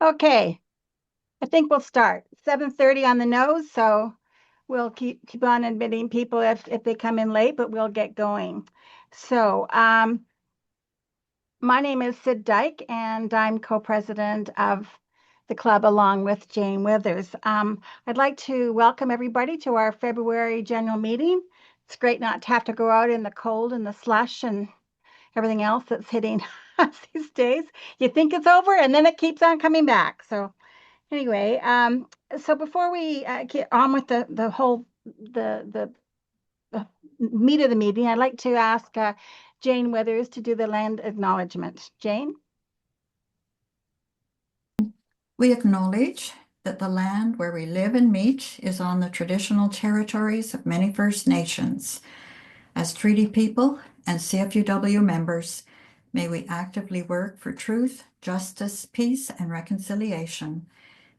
Okay, I think we'll start. 7:30 on the nose, so we'll keep on admitting people if they come in late, but we'll get going. So, my name is Sid Dyke, and I'm co-president of the club along with Jane Withers. I'd like to welcome everybody to our February general meeting. It's great not to have to go out in the cold and the slush and everything else that's hitting us these days. You think it's over, and then it keeps on coming back. So anyway, so before we get on with the whole the meat of the meeting, I'd like to ask Jane Withers to do the land acknowledgement. Jane? We acknowledge that the land where we live and meet is on the traditional territories of many First Nations. As treaty people and CFUW members, may we actively work for truth, justice, peace, and reconciliation,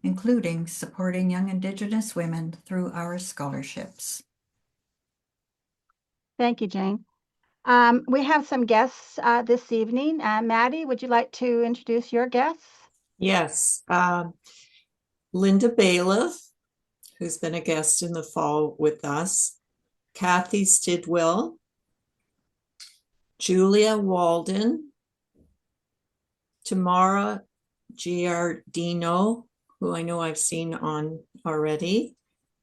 including supporting young Indigenous women through our scholarships. Thank you, Jane. We have some guests this evening. Maddie, would you like to introduce your guests? Yes, Linda Bailiff, who's been a guest in the fall with us, Kathy Stidwell, Julia Walden, Tamara Giardino, who I know I've seen on already,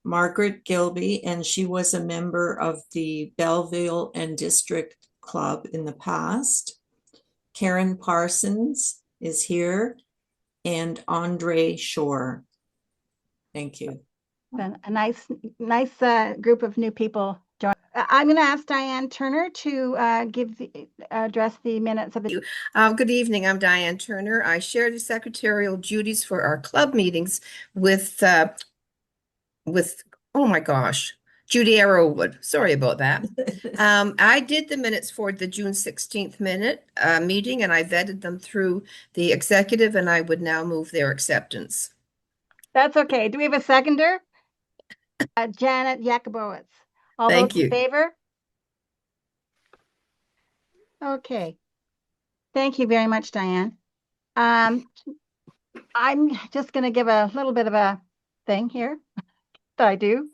Margaret Gilby, and she was a member of the Belleville and District Club in the past. Karen Parsons is here, and Andre Shore. Thank you. A nice group of new people join. I'm going to ask Diane Turner to address the minutes of the. Good evening. I'm Diane Turner. I share the secretarial duties for our club meetings with oh my gosh, Judy Arrowwood. Sorry about that. I did the minutes for the June 16th meeting, and I vetted them through the executive, and I would now move their acceptance. That's okay. Do we have a seconder? Janet Yakubowicz. All Thank those you. in favor? Okay. Thank you very much, Diane. I'm just going to give a little bit of a thing here that I do.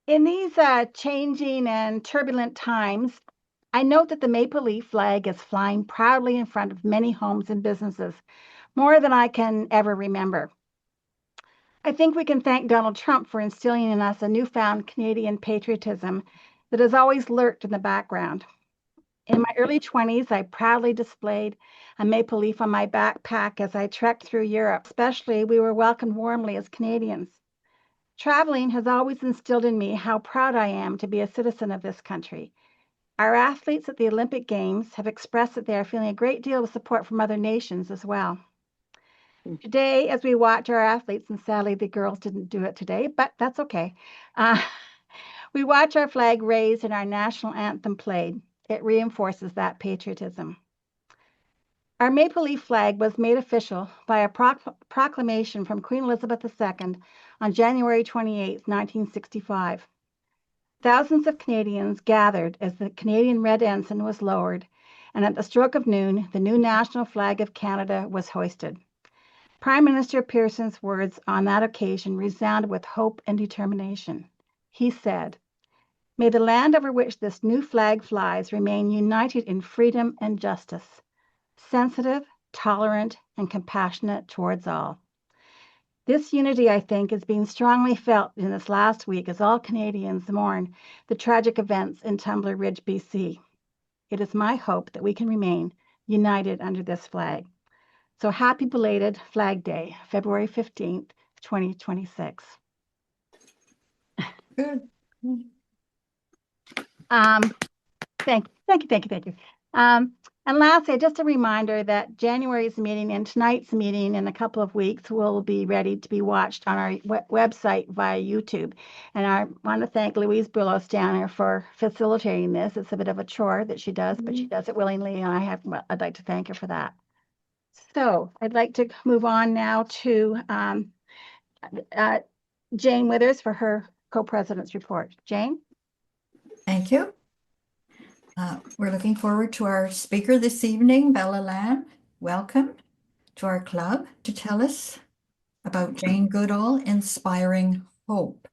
In these changing and turbulent times, I note that the maple leaf flag is flying proudly in front of many homes and businesses, more than I can ever remember. I think we can thank Donald Trump for instilling in us a newfound Canadian patriotism that has always lurked in the background. In my early 20s, I proudly displayed a maple leaf on my backpack as I trekked through Europe. Especially, we were welcomed warmly as Canadians. Traveling has always instilled in me how proud I am to be a citizen of this country. Our athletes at the Olympic Games have expressed that they are feeling a great deal of support from other nations as well. Today, as we watch our athletes, and sadly the girls didn't do it today, but that's okay. We watch our flag raised and our national anthem played. It reinforces that patriotism. Our maple leaf flag was made official by a proclamation from Queen Elizabeth II on January 28, 1965. Thousands of Canadians gathered as the Canadian red ensign was lowered, and at the stroke of noon, the new national flag of Canada was hoisted. Prime Minister Pearson's words on that occasion resounded with hope and determination. He said, "May the land over which this new flag flies remain united in freedom and justice, sensitive, tolerant, and compassionate towards all." This unity, I think, is being strongly felt in this last week as all Canadians mourn the tragic events in Tumbler Ridge, BC. It is my hope that we can remain united under this flag. So happy belated Flag Day, February 15th, 2026. Good. Thank you. And lastly, just a reminder that January's meeting and tonight's meeting in a couple of weeks will be ready to be watched on our website via YouTube. And I want to thank Louise Burlow-Stanner for facilitating this. It's a bit of a chore that she does, but she does it willingly, and I'd like to thank her for that. So I'd like to move on now to Jane Withers for her co-president's report. Jane? Thank you. We're looking forward to our speaker this evening, Bella Lamb. Welcome. to our club to tell us about Jane Goodall inspiring hope.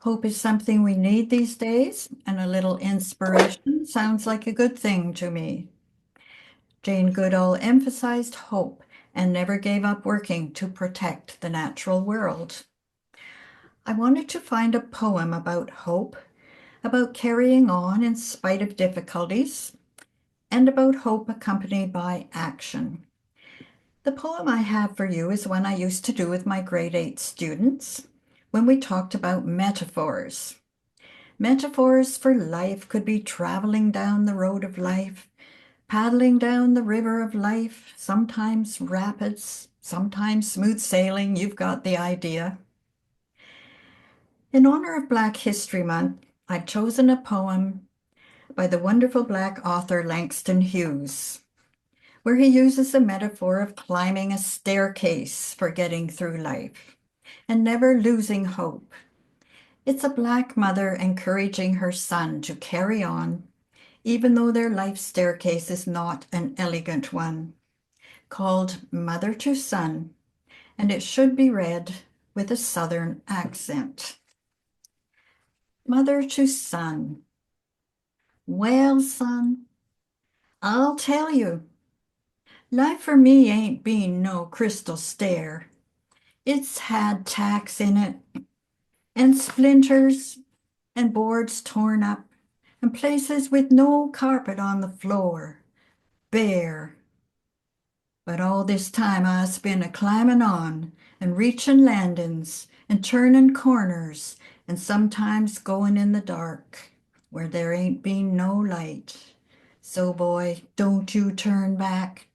Hope is something we need these days, and a little inspiration sounds like a good thing to me. Jane Goodall emphasized hope and never gave up working to protect the natural world. I wanted to find a poem about hope, about carrying on in spite of difficulties, and about hope accompanied by action. The poem I have for you is one I used to do with my grade 8 students when we talked about metaphors. Metaphors for life could be traveling down the road of life, paddling down the river of life, sometimes rapids, sometimes smooth sailing. You've got the idea. In honor of Black History Month, I've chosen a poem by the wonderful Black author Langston Hughes, where he uses the metaphor of climbing a staircase for getting through life and never losing hope. It's a Black mother encouraging her son to carry on, even though their life staircase is not an elegant one, called Mother to Son, and it should be read with a Southern accent. Mother to son. Well, son, I'll tell you, life for me ain't been no crystal stair. It's had tacks in it, and splinters, and boards torn up, and places with no carpet on the floor, bare. But all this time I's been a climbing on, and reaching landings, and turning corners, and sometimes going in the dark, where there ain't been no light. So, boy, don't you turn back.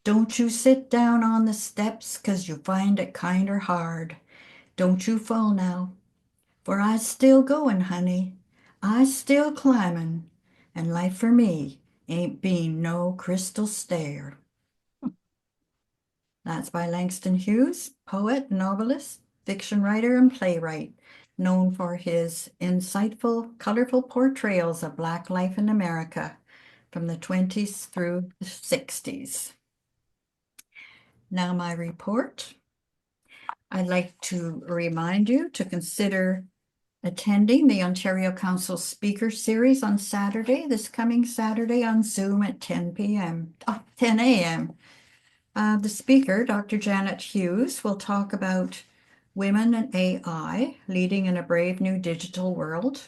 Don't you sit down on the steps 'cause you find it kinder hard. Don't you fall now, for I's still going, honey. I's still climbing, and life for me ain't been no crystal stair. That's by Langston Hughes, poet, novelist, fiction writer, and playwright, known for his insightful, colorful portrayals of Black life in America from the 20s through the 60s. Now my report. I'd like to remind you to consider attending the Ontario Council Speaker Series on Saturday, this coming Saturday on Zoom at 10 a.m. The speaker, Dr. Janet Hughes, will talk about women and AI, leading in a brave new digital world.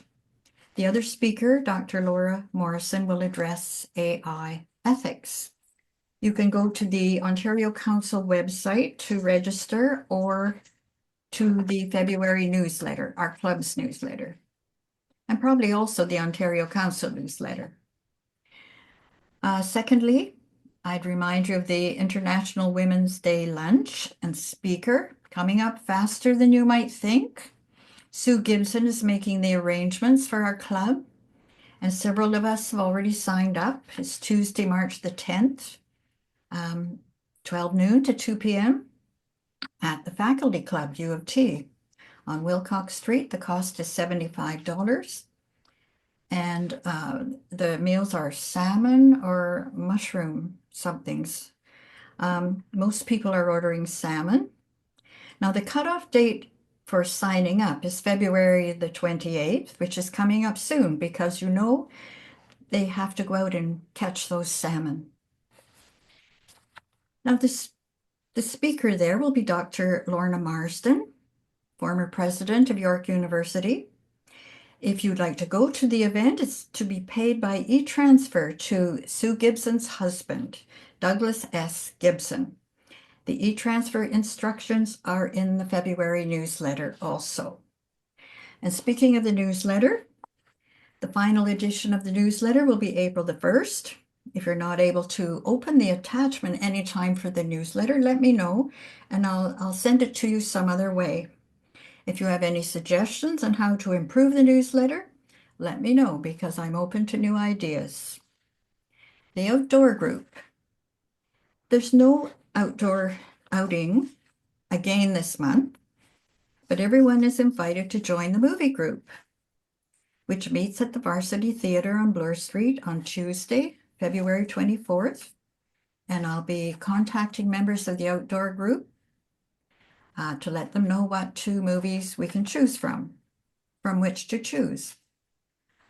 The other speaker, Dr. Laura Morrison, will address AI ethics. You can go to the Ontario Council website to register or to the February newsletter, our club's newsletter, and probably also the Ontario Council newsletter. Secondly, I'd remind you of the International Women's Day lunch and speaker coming up faster than you might think. Sue Gibson is making the arrangements for our club, and several of us have already signed up. It's Tuesday, March the 10th, 12 noon to 2 p.m. at the Faculty Club, U of T, on Wilcox Street. The cost is $75. And the meals are salmon or mushroom somethings. Most people are ordering salmon. Now, the cutoff date for signing up is February the 28th, which is coming up soon because you know they have to go out and catch those salmon. Now, the speaker there will be Dr. Lorna Marsden, former president of York University. If you'd like to go to the event, it's to be paid by e-transfer to Sue Gibson's husband, Douglas S. Gibson. The e-transfer instructions are in the February newsletter also. And speaking of the newsletter, the final edition of the newsletter will be April the 1st. If you're not able to open the attachment anytime for the newsletter, let me know, and I'll send it to you some other way. If you have any suggestions on how to improve the newsletter, let me know because I'm open to new ideas. The outdoor group. There's no outdoor outing again this month, but everyone is invited to join the movie group, which meets at the Varsity Theatre on Bloor Street on Tuesday, February 24th and I'll be contacting members of the outdoor group to let them know what 2 movies we can choose from which to choose.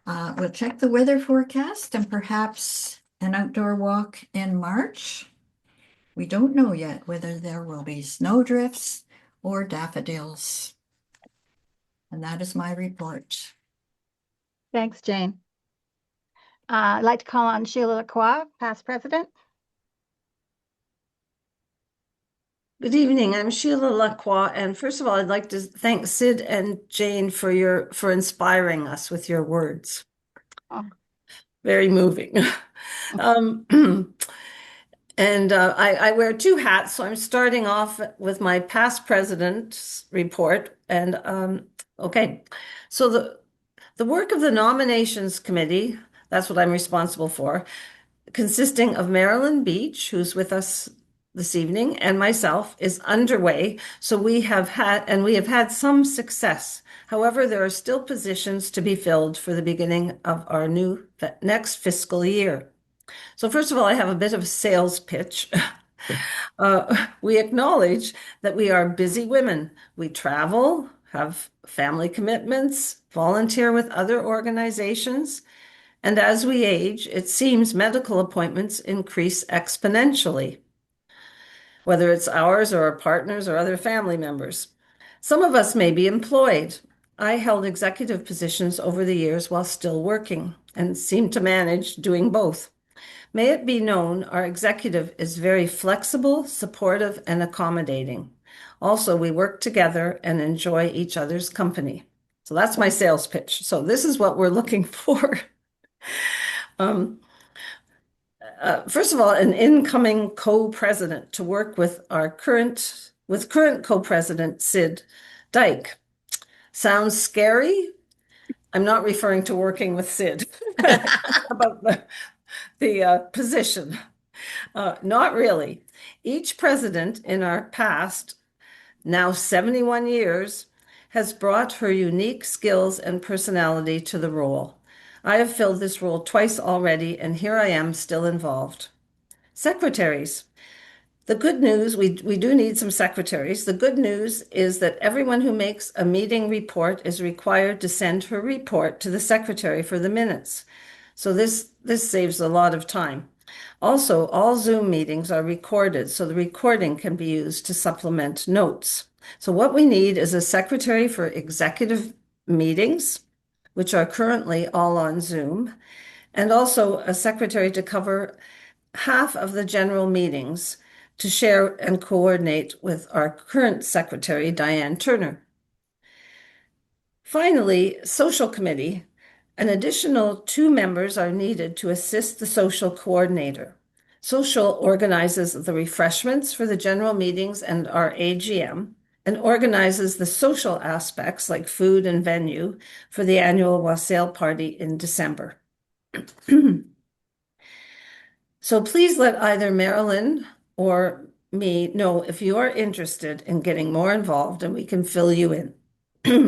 We'll check the weather forecast and perhaps an outdoor walk in March. We don't know yet whether there will be snowdrifts or daffodils. And that is my report. Thanks, Jane. I'd like to call on Sheila Lacroix, past president. Good evening. I'm Sheila Lacroix, and first of all, I'd like to thank Sid and Jane for inspiring us with your words. Oh. Very moving. And I wear 2 hats, so I'm starting off with my past president's report. And okay, so the work of the nominations committee, that's what I'm responsible for, consisting of Marilyn Beach, who's with us this evening, and myself, is underway. So we have had some success. However, there are still positions to be filled for the beginning of our next fiscal year. So first of all, I have a bit of a sales pitch. We acknowledge that we are busy women. We travel, have family commitments, volunteer with other organizations, and as we age, it seems medical appointments increase exponentially, whether it's ours or our partners or other family members. Some of us may be employed. I held executive positions over the years while still working and seem to manage doing both. May it be known our executive is very flexible, supportive, and accommodating. Also, we work together and enjoy each other's company. So that's my sales pitch. So this is what we're looking for. First of all, an incoming co-president to work with current co-president Sid Dyke. Sounds scary. I'm not referring to working with Sid about the position. Not really. Each president in our past, now 71 years, has brought her unique skills and personality to the role. I have filled this role twice already, and here I am still involved. Secretaries. The good news, we do need some secretaries. The good news is that everyone who makes a meeting report is required to send her report to the secretary for the minutes. So this saves a lot of time. Also, all Zoom meetings are recorded, so the recording can be used to supplement notes. So what we need is a secretary for executive meetings, which are currently all on Zoom, and also a secretary to cover half of the general meetings to share and coordinate with our current secretary, Diane Turner. Finally, social committee. An additional 2 members are needed to assist the social coordinator. Social organizes the refreshments for the general meetings and our AGM, and organizes the social aspects like food and venue for the annual wassail party in December. So please let either Marilyn or me know if you are interested in getting more involved and we can fill you in.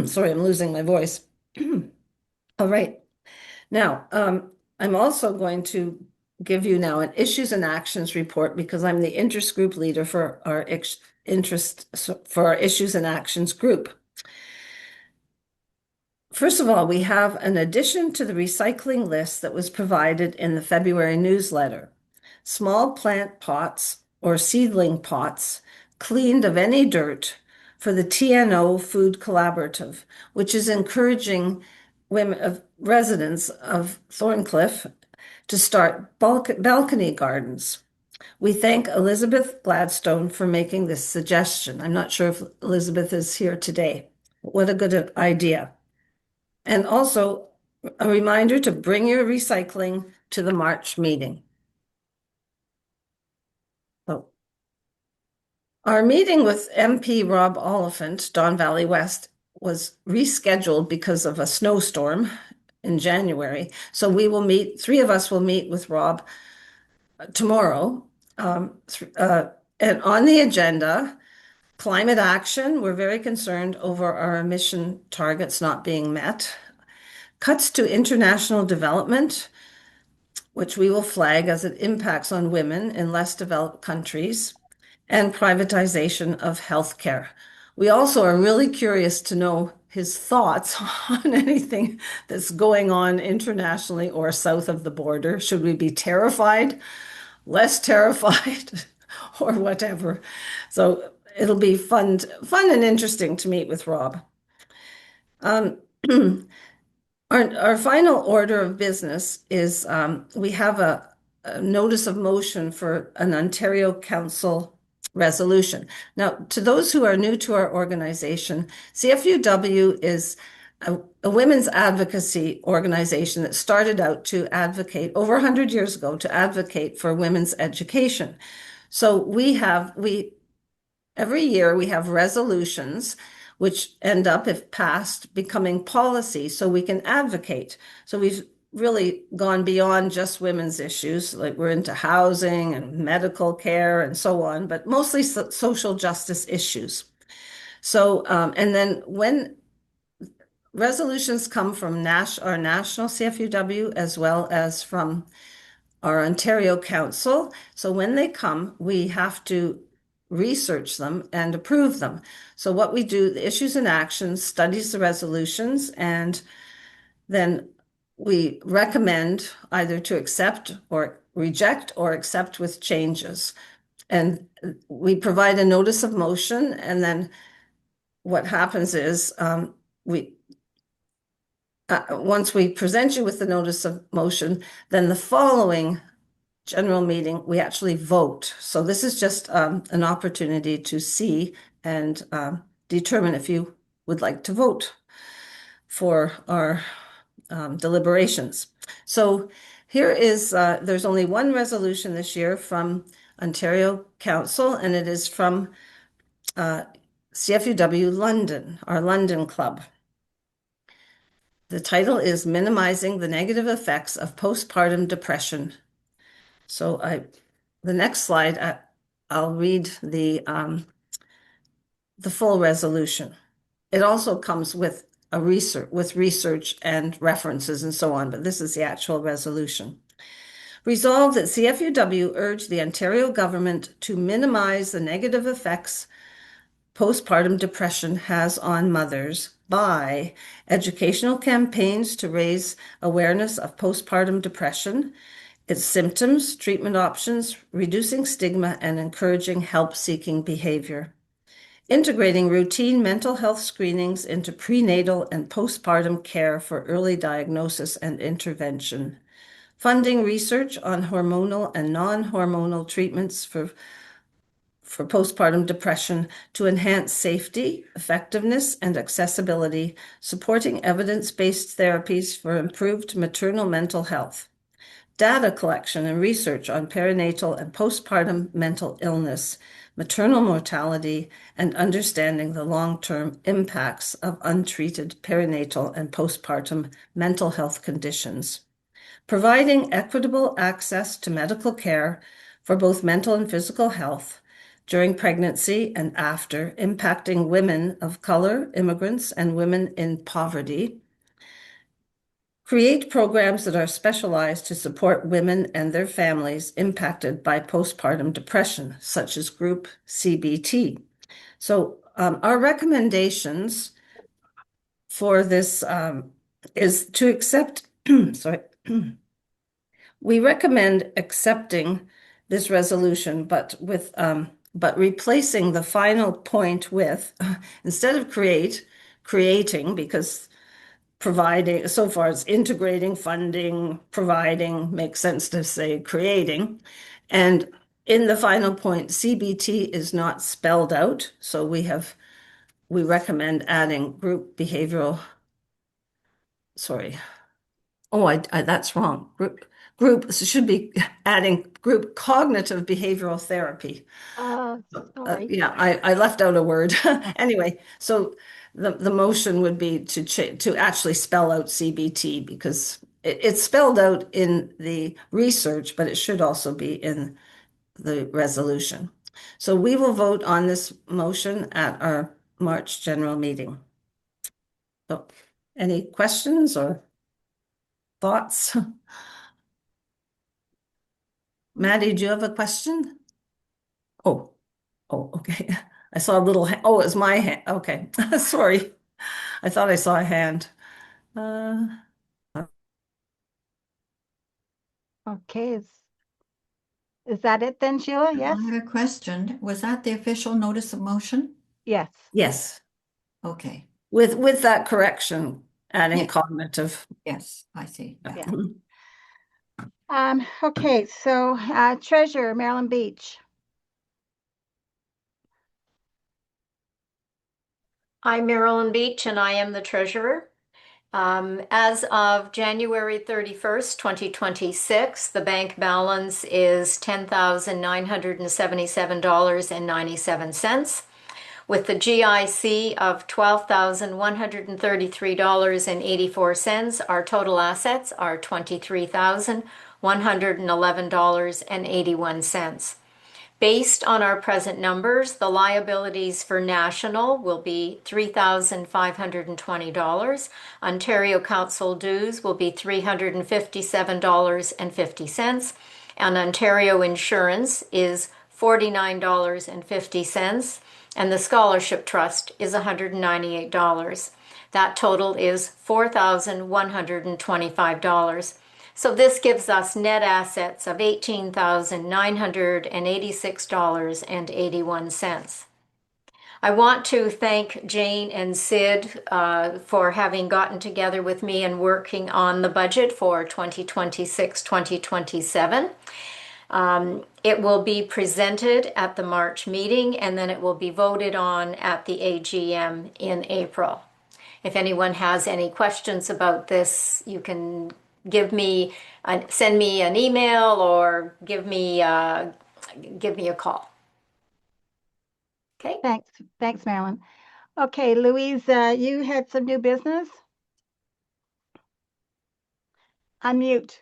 Sorry, I'm losing my voice. All right. Now, I'm also going to give you now an issues and actions report because I'm the interest group leader for our issues and actions group. First of all, we have an addition to the recycling list that was provided in the February newsletter. Small plant pots or seedling pots cleaned of any dirt for the TNO Food Collaborative, which is encouraging residents of Thorncliffe to start balcony gardens. We thank Elizabeth Gladstone for making this suggestion. I'm not sure if Elizabeth is here today. What a good idea. And also a reminder to bring your recycling to the March meeting. Oh. Our meeting with MP Rob Oliphant, Don Valley West, was rescheduled because of a snowstorm in January. So we will meet, 3 of us will meet with Rob tomorrow. And on the agenda, climate action. We're very concerned over our emission targets not being met. Cuts to international development. which we will flag as it impacts on women in less developed countries, and privatization of healthcare. We also are really curious to know his thoughts on anything that's going on internationally or south of the border. Should we be terrified, less terrified, or whatever? So it'll be fun and interesting to meet with Rob. Our final order of business is we have a notice of motion for an Ontario Council resolution. Now, to those who are new to our organization, CFUW is a women's advocacy organization that started out to advocate over 100 years ago to advocate for women's education. So every year we have resolutions which end up, if passed, becoming policy so we can advocate. So we've really gone beyond just women's issues, like we're into housing and medical care and so on, but mostly social justice issues. So, and then when resolutions come from our national CFUW as well as from our Ontario Council. So when they come, we have to research them and approve them. So what we do, the issues and actions, studies the resolutions, and then we recommend either to accept or reject or accept with changes. And we provide a notice of motion, and then what happens is once we present you with the notice of motion, then the following general meeting, we actually vote. So this is just an opportunity to see and determine if you would like to vote for our deliberations. So here is, there's only one resolution this year from Ontario Council, and it is from CFUW London, our London Club. The title is Minimizing the Negative Effects of Postpartum Depression. So the next slide, I'll read the full resolution. It also comes with research and references and so on, but this is the actual resolution. Resolved that CFUW urge the Ontario government to minimize the negative effects postpartum depression has on mothers by educational campaigns to raise awareness of postpartum depression, its symptoms, treatment options, reducing stigma, and encouraging help-seeking behavior. Integrating routine mental health screenings into prenatal and postpartum care for early diagnosis and intervention. Funding research on hormonal and non-hormonal treatments for postpartum depression to enhance safety, effectiveness, and accessibility, supporting evidence-based therapies for improved maternal mental health. Data collection and research on perinatal and postpartum mental illness, maternal mortality, and understanding the long-term impacts of untreated perinatal and postpartum mental health conditions. Providing equitable access to medical care for both mental and physical health during pregnancy and after, impacting women of color, immigrants, and women in poverty. Create programs that are specialized to support women and their families impacted by postpartum depression, such as group CBT. So our recommendations for this is to accept, sorry, we recommend accepting this resolution, but replacing the final point with, instead of creating, because providing, so far it's integrating, funding, providing, makes sense to say creating. And in the final point, CBT is not spelled out. So we recommend adding group behavioral, sorry. Oh, that's wrong. Group should be adding group cognitive behavioral therapy. Sorry. Yeah, I left out a word. Anyway, so the motion would be to actually spell out CBT because it's spelled out in the research, but it should also be in the resolution. So we will vote on this motion at our March general meeting. So, any questions or thoughts? Maddie, do you have a question? Oh, okay. I saw a little, oh, it's my hand. Okay. Sorry. I thought I saw a hand. Uh, Okay, is that it then, Sheila? Yes? I have a question. Was that the official notice of motion? Yes. yes, Okay. with that correction, adding Yeah. cognitive. Yes, I see. Yeah. Yeah. Okay, so Treasurer Marilyn Beach. I'm Marilyn Beach, and I am the treasurer. As of January 31st, 2026, the bank balance is $10,977.97, with the GIC of $12,133.84. Our total assets are $23,111.81. Based on our present numbers, the liabilities for national will be $3,520. Ontario Council dues will be $357.50. And Ontario insurance is $49.50. And the scholarship trust is $198. That total is $4,125. So this gives us net assets of $18,986.81. I want to thank Jane and Sid for having gotten together with me and working on the budget for 2026-2027. It will be presented at the March meeting, and then it will be voted on at the AGM in April. If anyone has any questions about this, you can send me an email or give me a call. Okay. Thanks, Marilyn. Okay, Louise, you had some new business? Unmute.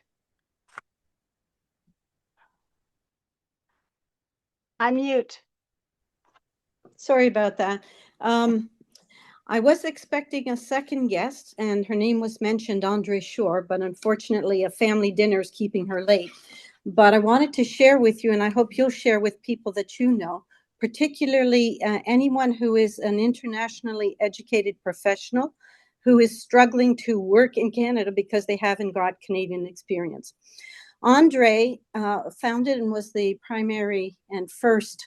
Unmute. Sorry about that. I was expecting a second guest, and her name was mentioned, Andre Shore, but unfortunately, a family dinner is keeping her late. But I wanted to share with you, and I hope you'll share with people that you know, particularly anyone who is an internationally educated professional who is struggling to work in Canada because they haven't got Canadian experience. Andre founded and was the primary and first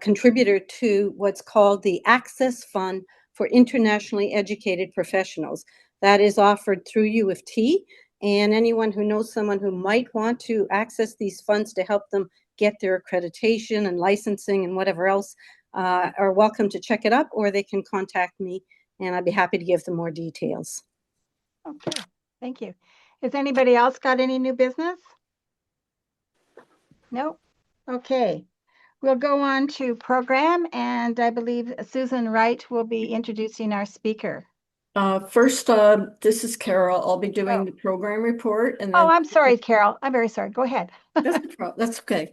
contributor to what's called the Access Fund for Internationally Educated Professionals. That is offered through U of T, and anyone who knows someone who might want to access these funds to help them get their accreditation and licensing and whatever else are welcome to check it up, or they can contact me, and I'd be happy to give them more details. Okay, thank you. Has anybody else got any new business? No? Okay. We'll go on to program, and I believe Susan Wright will be introducing our speaker. First, this is Carol. I'll be doing the program report, and then I'm sorry, Carol. I'm very sorry. Go ahead. that's okay.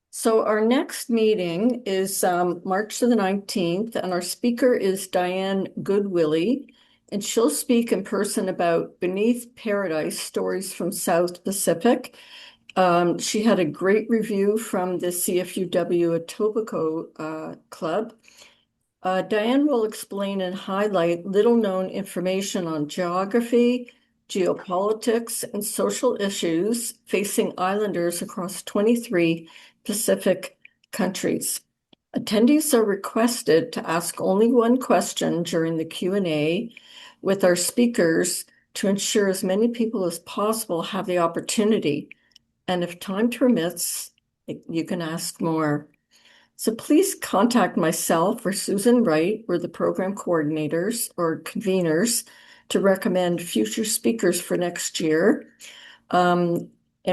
So our next meeting is March the 19th, and our speaker is Diane Goodwillie, and she'll speak in person about Beneath Paradise, Stories from South Pacific. She had a great review from the CFUW Etobicoke Club. Diane will explain and highlight little-known information on geography, geopolitics, and social issues facing islanders across 23 Pacific countries. Attendees are requested to ask only one question during the Q&A with our speakers to ensure as many people as possible have the opportunity. And if time permits, you can ask more. So please contact myself or Susan Wright, we're the program coordinators or conveners, to recommend future speakers for next year. And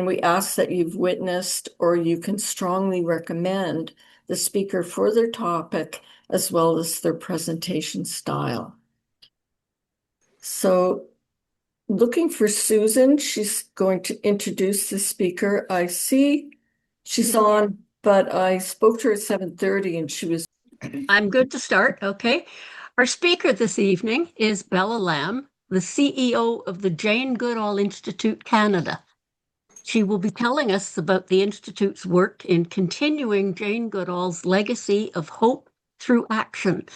we ask that you've witnessed or you can strongly recommend the speaker for their topic as well as their presentation style. So looking for Susan, she's going to introduce the speaker. I see she's on, but I spoke to her at 7:30 and she was. I'm good to start. Okay. Our speaker this evening is Bella Lamb, the CEO of the Jane Goodall Institute Canada. She will be telling us about the Institute's work in continuing Jane Goodall's legacy of hope through action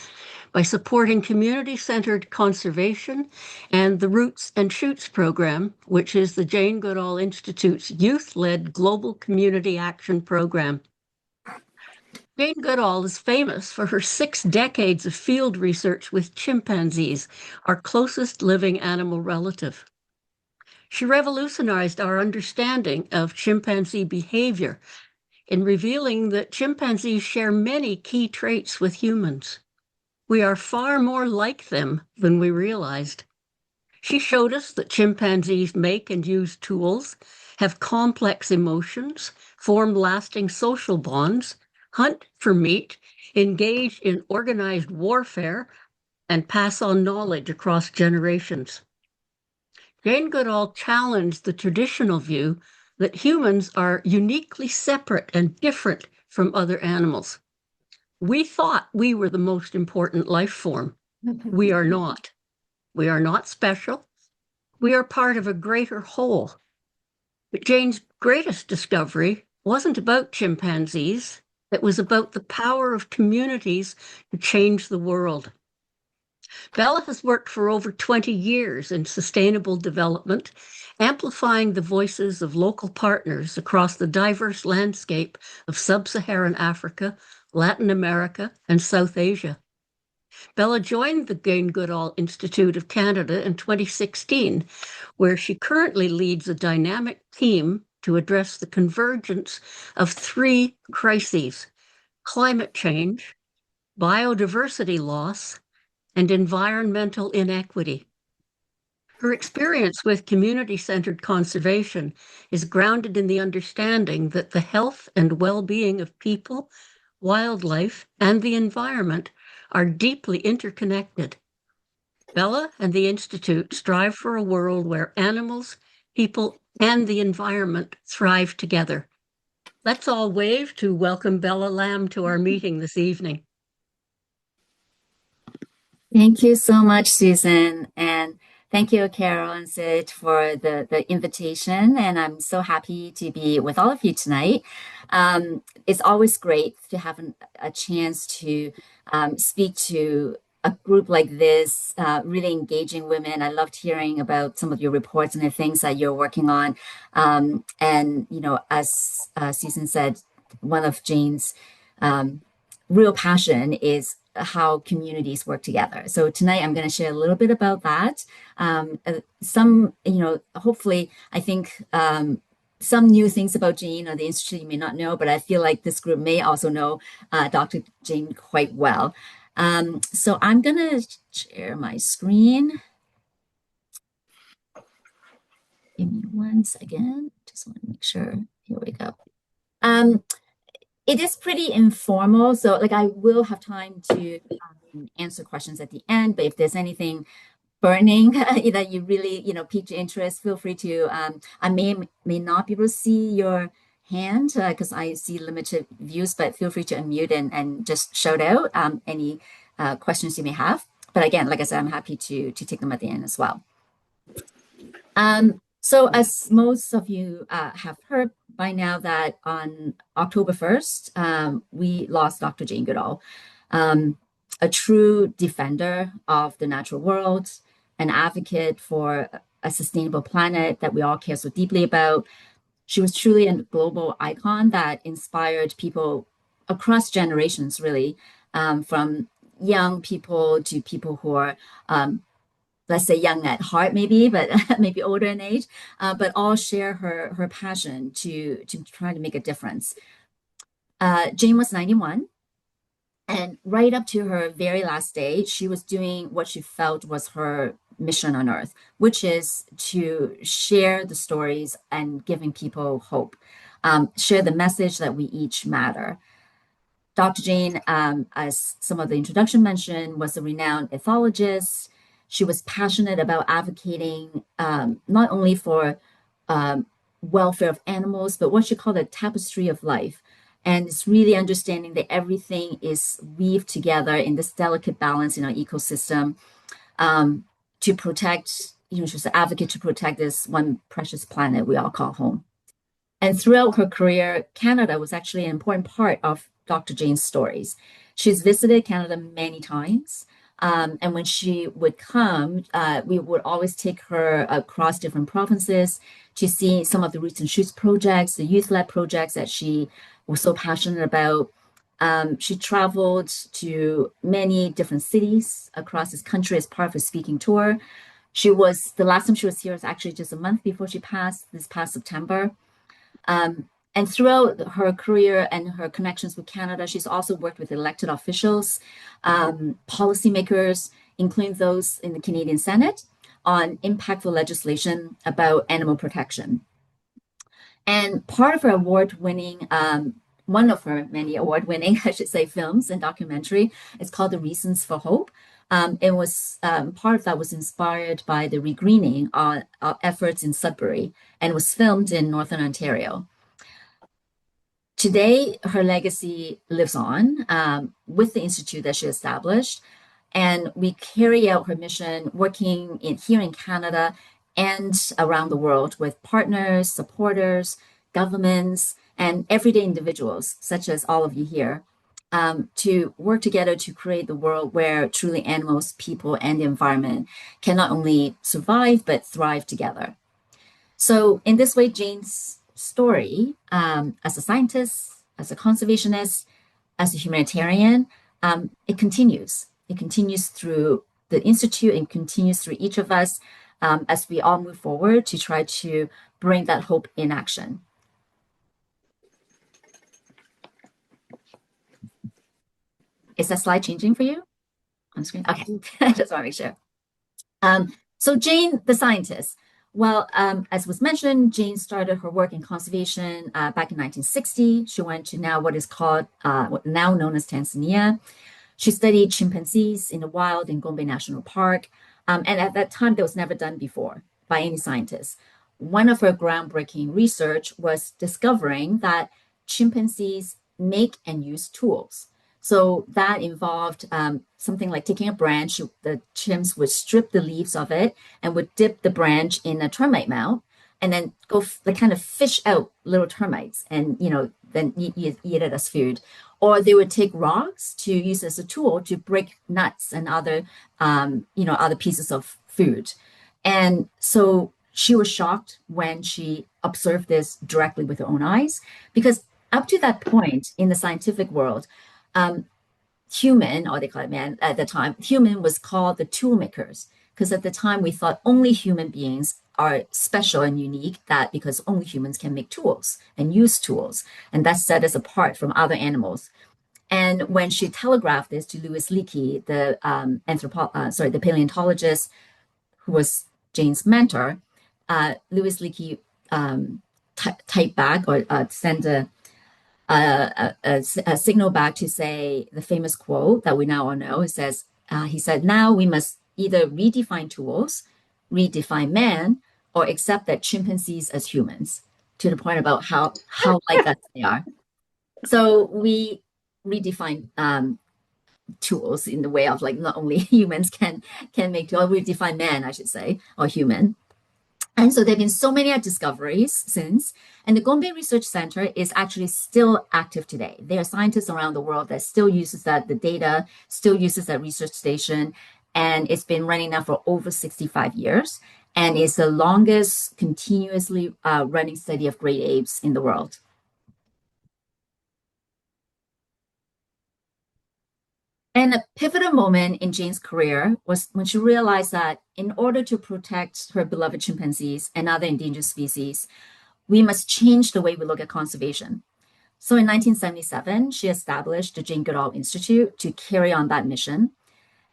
by supporting community-centered conservation and the Roots and Shoots program, which is the Jane Goodall Institute's youth-led global community action program. Jane Goodall is famous for her 6 decades of field research with chimpanzees, our closest living animal relative. She revolutionized our understanding of chimpanzee behavior in revealing that chimpanzees share many key traits with humans. We are far more like them than we realized. She showed us that chimpanzees make and use tools, have complex emotions, form lasting social bonds, hunt for meat, engage in organized warfare, and pass on knowledge across generations. Jane Goodall challenged the traditional view that humans are uniquely separate and different from other animals. We thought we were the most important life form. We are not. We are not special. We are part of a greater whole. But Jane's greatest discovery wasn't about chimpanzees. It was about the power of communities to change the world. Bella has worked for over 20 years in sustainable development, amplifying the voices of local partners across the diverse landscape of sub-Saharan Africa, Latin America, and South Asia. Bella joined the Jane Goodall Institute of Canada in 2016, where she currently leads a dynamic team to address the convergence of 3 crises: climate change, biodiversity loss, and environmental inequity. Her experience with community-centered conservation is grounded in the understanding that the health and well-being of people, wildlife, and the environment are deeply interconnected. Bella and the Institute strive for a world where animals, people, and the environment thrive together. Let's all wave to welcome Bella Lamb to our meeting this evening. Thank you so much, Susan. And thank you, Carol and Sid, for the invitation. And I'm so happy to be with all of you tonight. It's always great to have a chance to speak to a group like this, really engaging women. I loved hearing about some of your reports and the things that you're working on. And, you know, as Susan said, one of Jane's real passion is how communities work together. So tonight I'm going to share a little bit about that. Some, you know, hopefully, I think some new things about Jane or the Institute you may not know, but I feel like this group may also know Dr. Jane quite well. So I'm going to share my screen. Give me one second. Just want to make sure. Here we go. It is pretty informal, so like I will have time to answer questions at the end, but if there's anything burning that you really, you know, piqued your interest, feel free to, I may not be able to see your hand because I see limited views, but feel free to unmute and just shout out any questions you may have. But again, like I said, I'm happy to take them at the end as well. So as most of you have heard by now that on October 1st, we lost Dr. Jane Goodall, a true defender of the natural world, an advocate for a sustainable planet that we all care so deeply about. She was truly a global icon that inspired people across generations, really, from young people to people who are let's say young at heart, maybe, but maybe older in age, but all share her passion to try to make a difference. Jane was 91, and right up to her very last day, she was doing what she felt was her mission on Earth, which is to share the stories and giving people hope, share the message that we each matter. Dr. Jane, as some of the introduction mentioned, was a renowned ethologist. She was passionate about advocating not only for welfare of animals, but what she called a tapestry of life. And it's really understanding that everything is weaved together in this delicate balance in our ecosystem to protect, you know, she was an advocate to protect this one precious planet we all call home. And throughout her career, Canada was actually an important part of Dr. Jane's stories. She's visited Canada many times. And when she would come, we would always take her across different provinces to see some of the Roots and Shoots projects, the youth-led projects that she was so passionate about. She traveled to many different cities across this country as part of a speaking tour. The last time she was here was actually just a month before she passed, this past September. And throughout her career and her connections with Canada, she's also worked with elected officials, policymakers, including those in the Canadian Senate, on impactful legislation about animal protection. And part of her award-winning, one of her many award-winning, I should say, films and documentary is called The Reasons for Hope. It was part of that was inspired by the regreening efforts in Sudbury and was filmed in Northern Ontario. Today, her legacy lives on with the institute that she established, and we carry out her mission working here in Canada and around the world with partners, supporters, governments, and everyday individuals, such as all of you here, to work together to create the world where truly animals, people, and the environment can not only survive, but thrive together. So in this way, Jane's story as a scientist, as a conservationist, as a humanitarian, it continues. It continues through the Institute and continues through each of us as we all move forward to try to bring that hope in action. Is that slide changing for you on screen? Okay, I just want to make sure. So Jane, the scientist. Well, as was mentioned, Jane started her work in conservation back in 1960. She went to now what is called, now known as Tanzania. She studied chimpanzees in the wild in Gombe National Park. And at that time, that was never done before by any scientist. One of her groundbreaking research was discovering that chimpanzees make and use tools. So that involved something like taking a branch, the chimps would strip the leaves of it and would dip the branch in a termite mound and then go kind of fish out little termites and, then eat it as food. Or they would take rocks to use as a tool to break nuts and other, other pieces of food. And so she was shocked when she observed this directly with her own eyes, because up to that point in the scientific world, human, or they call it man at the time, human was called the tool makers, because at the time we thought only human beings are special and unique, that because only humans can make tools and use tools, and that set us apart from other animals. And when she telegraphed this to Louis Leakey, the paleontologist who was Jane's mentor, Louis Leakey typed back or sent a signal back to say the famous quote that we now all know. It says, he said, now we must either redefine tools, redefine man, or accept that chimpanzees as humans, to the point about how like us they are. So we redefine tools in the way of like not only humans can make tools, we define man, I should say, or human. And so there have been so many discoveries since, and the Gombe Research Center is actually still active today. There are scientists around the world that still uses the data, still uses that research station, and it's been running now for over 65 years, and it's the longest continuously running study of great apes in the world. And a pivotal moment in Jane's career was when she realized that in order to protect her beloved chimpanzees and other endangered species, we must change the way we look at conservation. So in 1977, she established the Jane Goodall Institute to carry on that mission.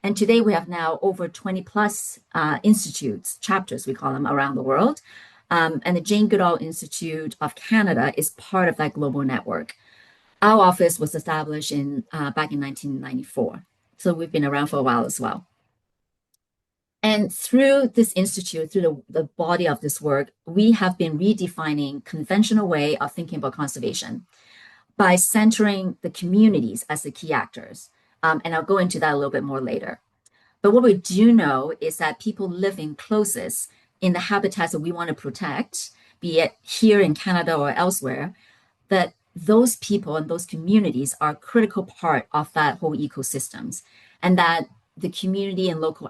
And today we have now over 20 plus institutes, chapters, we call them, around the world. And the Jane Goodall Institute of Canada is part of that global network. Our office was established back in 1994. So we've been around for a while as well. And through this institute, through the body of this work, we have been redefining conventional way of thinking about conservation by centering the communities as the key actors. And I'll go into that a little bit more later. But what we do know is that people living closest in the habitats that we want to protect be it here in Canada or elsewhere, that those people and those communities are a critical part of that whole ecosystems, and that the community and local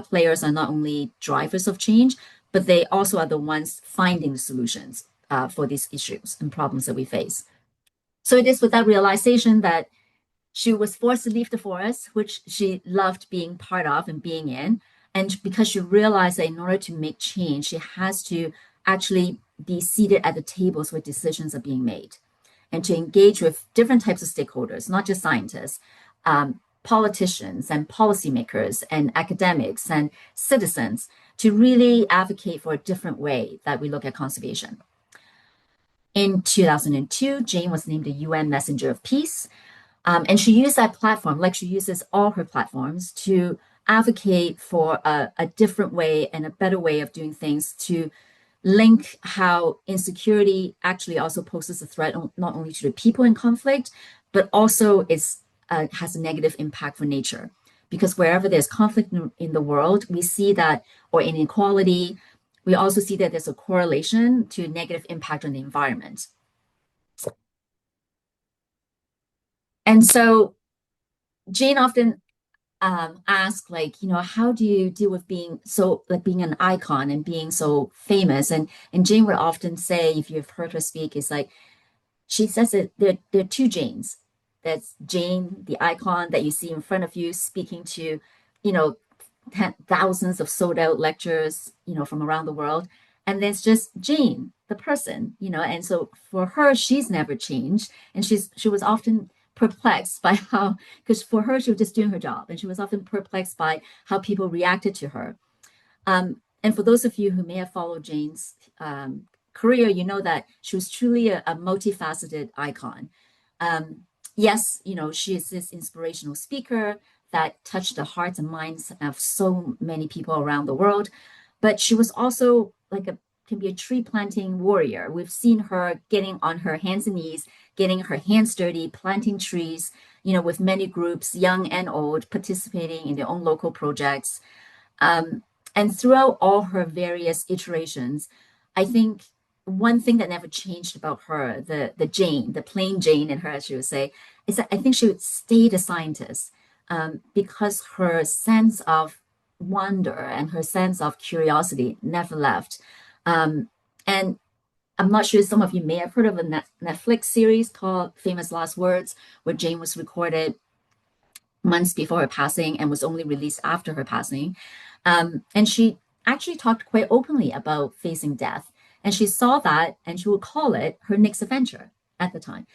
players are not only drivers of change, but they also are the ones finding the solutions for these issues and problems that we face. So it is with that realization that she was forced to leave the forest, which she loved being part of and being in. And because she realized that in order to make change, she has to actually be seated at the tables where decisions are being made and to engage with different types of stakeholders, not just scientists, politicians and policymakers and academics and citizens, to really advocate for a different way that we look at conservation. In 2002, Jane was named the UN Messenger of Peace. And she used that platform, like she uses all her platforms, to advocate for a different way and a better way of doing things, to link how insecurity actually also poses a threat not only to the people in conflict, but also has a negative impact for nature. Because wherever there's conflict in the world, we see that, or inequality, we also see that there's a correlation to negative impact on the environment. And so Jane often ask, like, how do you deal with being so, like, being an icon and being so famous? And Jane would often say, if you've heard her speak, is like, she says that there are two Janes. That's Jane, the icon that you see in front of you, speaking to, thousands of sold out lectures, from around the world. And there's just Jane, the person, and so for her, she's never changed. And she was often perplexed by how, because for her, she was just doing her job. And she was often perplexed by how people reacted to her. And for those of you who may have followed Jane's career, you know that she was truly a multifaceted icon. Yes, she is this inspirational speaker that touched the hearts and minds of so many people around the world. But she was also can be a tree planting warrior. We've seen her getting on her hands and knees, getting her hands dirty, planting trees, with many groups, young and old, participating in their own local projects. And throughout all her various iterations, I think one thing that never changed about her, the Jane, the plain Jane in her, as she would say, is that I think she would stay a scientist because her sense of wonder and her sense of curiosity never left. And I'm not sure some of you may have heard of a Netflix series called Famous Last Words, where Jane was recorded months before her passing and was only released after her passing. And she actually talked quite openly about facing death. And she saw that, and she would call it her next adventure at the time,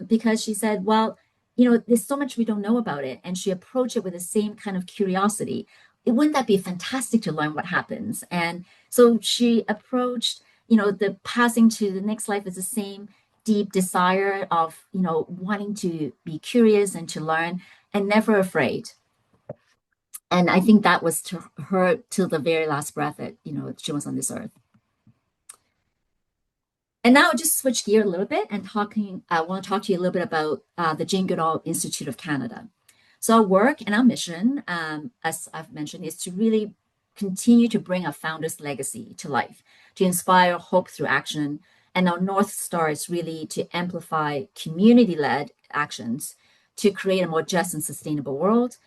because she said, well, there's so much we don't know about it. And she approached it with the same kind of curiosity. Wouldn't that be fantastic to learn what happens? And so she approached, the passing to the next life is the same deep desire of, wanting to be curious and to learn and never afraid. And I think that was to her till the very last breath that, she was on this earth. And now I'll just switch gear a little bit and I want to talk to you a little bit about the Jane Goodall Institute of Canada. So our work and our mission, as I've mentioned, is to really continue to bring our founder's legacy to life, to inspire hope through action. And our North Star is really to amplify community-led actions to create a more just and sustainable world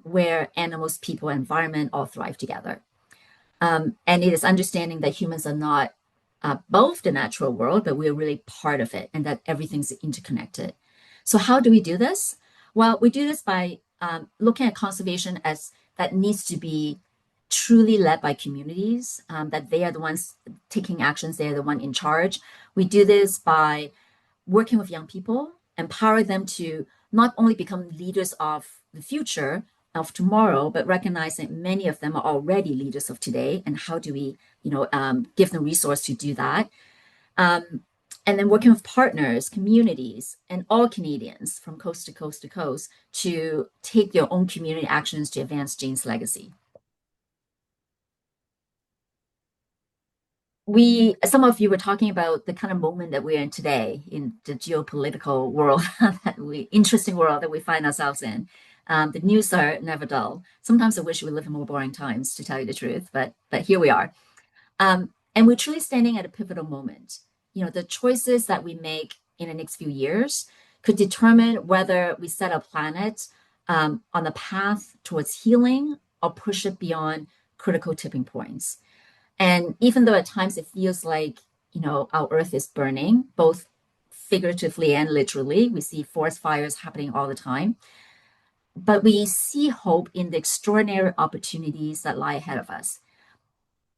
where animals, people, and environment all thrive together. And it is understanding that humans are not both the natural world, but we're really part of it and that everything's interconnected. So how do we do this? Well, we do this by looking at conservation as that needs to be truly led by communities, that they are the ones taking actions, they are the one in charge. We do this by working with young people, empower them to not only become leaders of the future, of tomorrow, but recognize that many of them are already leaders of today. And how do we, give them resource to do that? And then working with partners, communities, and all Canadians from coast to coast to coast to take their own community actions to advance Jane's legacy. Some of you were talking about the kind of moment that we're in today in the geopolitical world, interesting world that we find ourselves in. The news are never dull. Sometimes I wish we live in more boring times, to tell you the truth, but here we are. And we're truly standing at a pivotal moment. The choices that we make in the next few years could determine whether we set our planet on the path towards healing or push it beyond critical tipping points. And even though at times it feels like, our Earth is burning, both figuratively and literally, we see forest fires happening all the time, but we see hope in the extraordinary opportunities that lie ahead of us.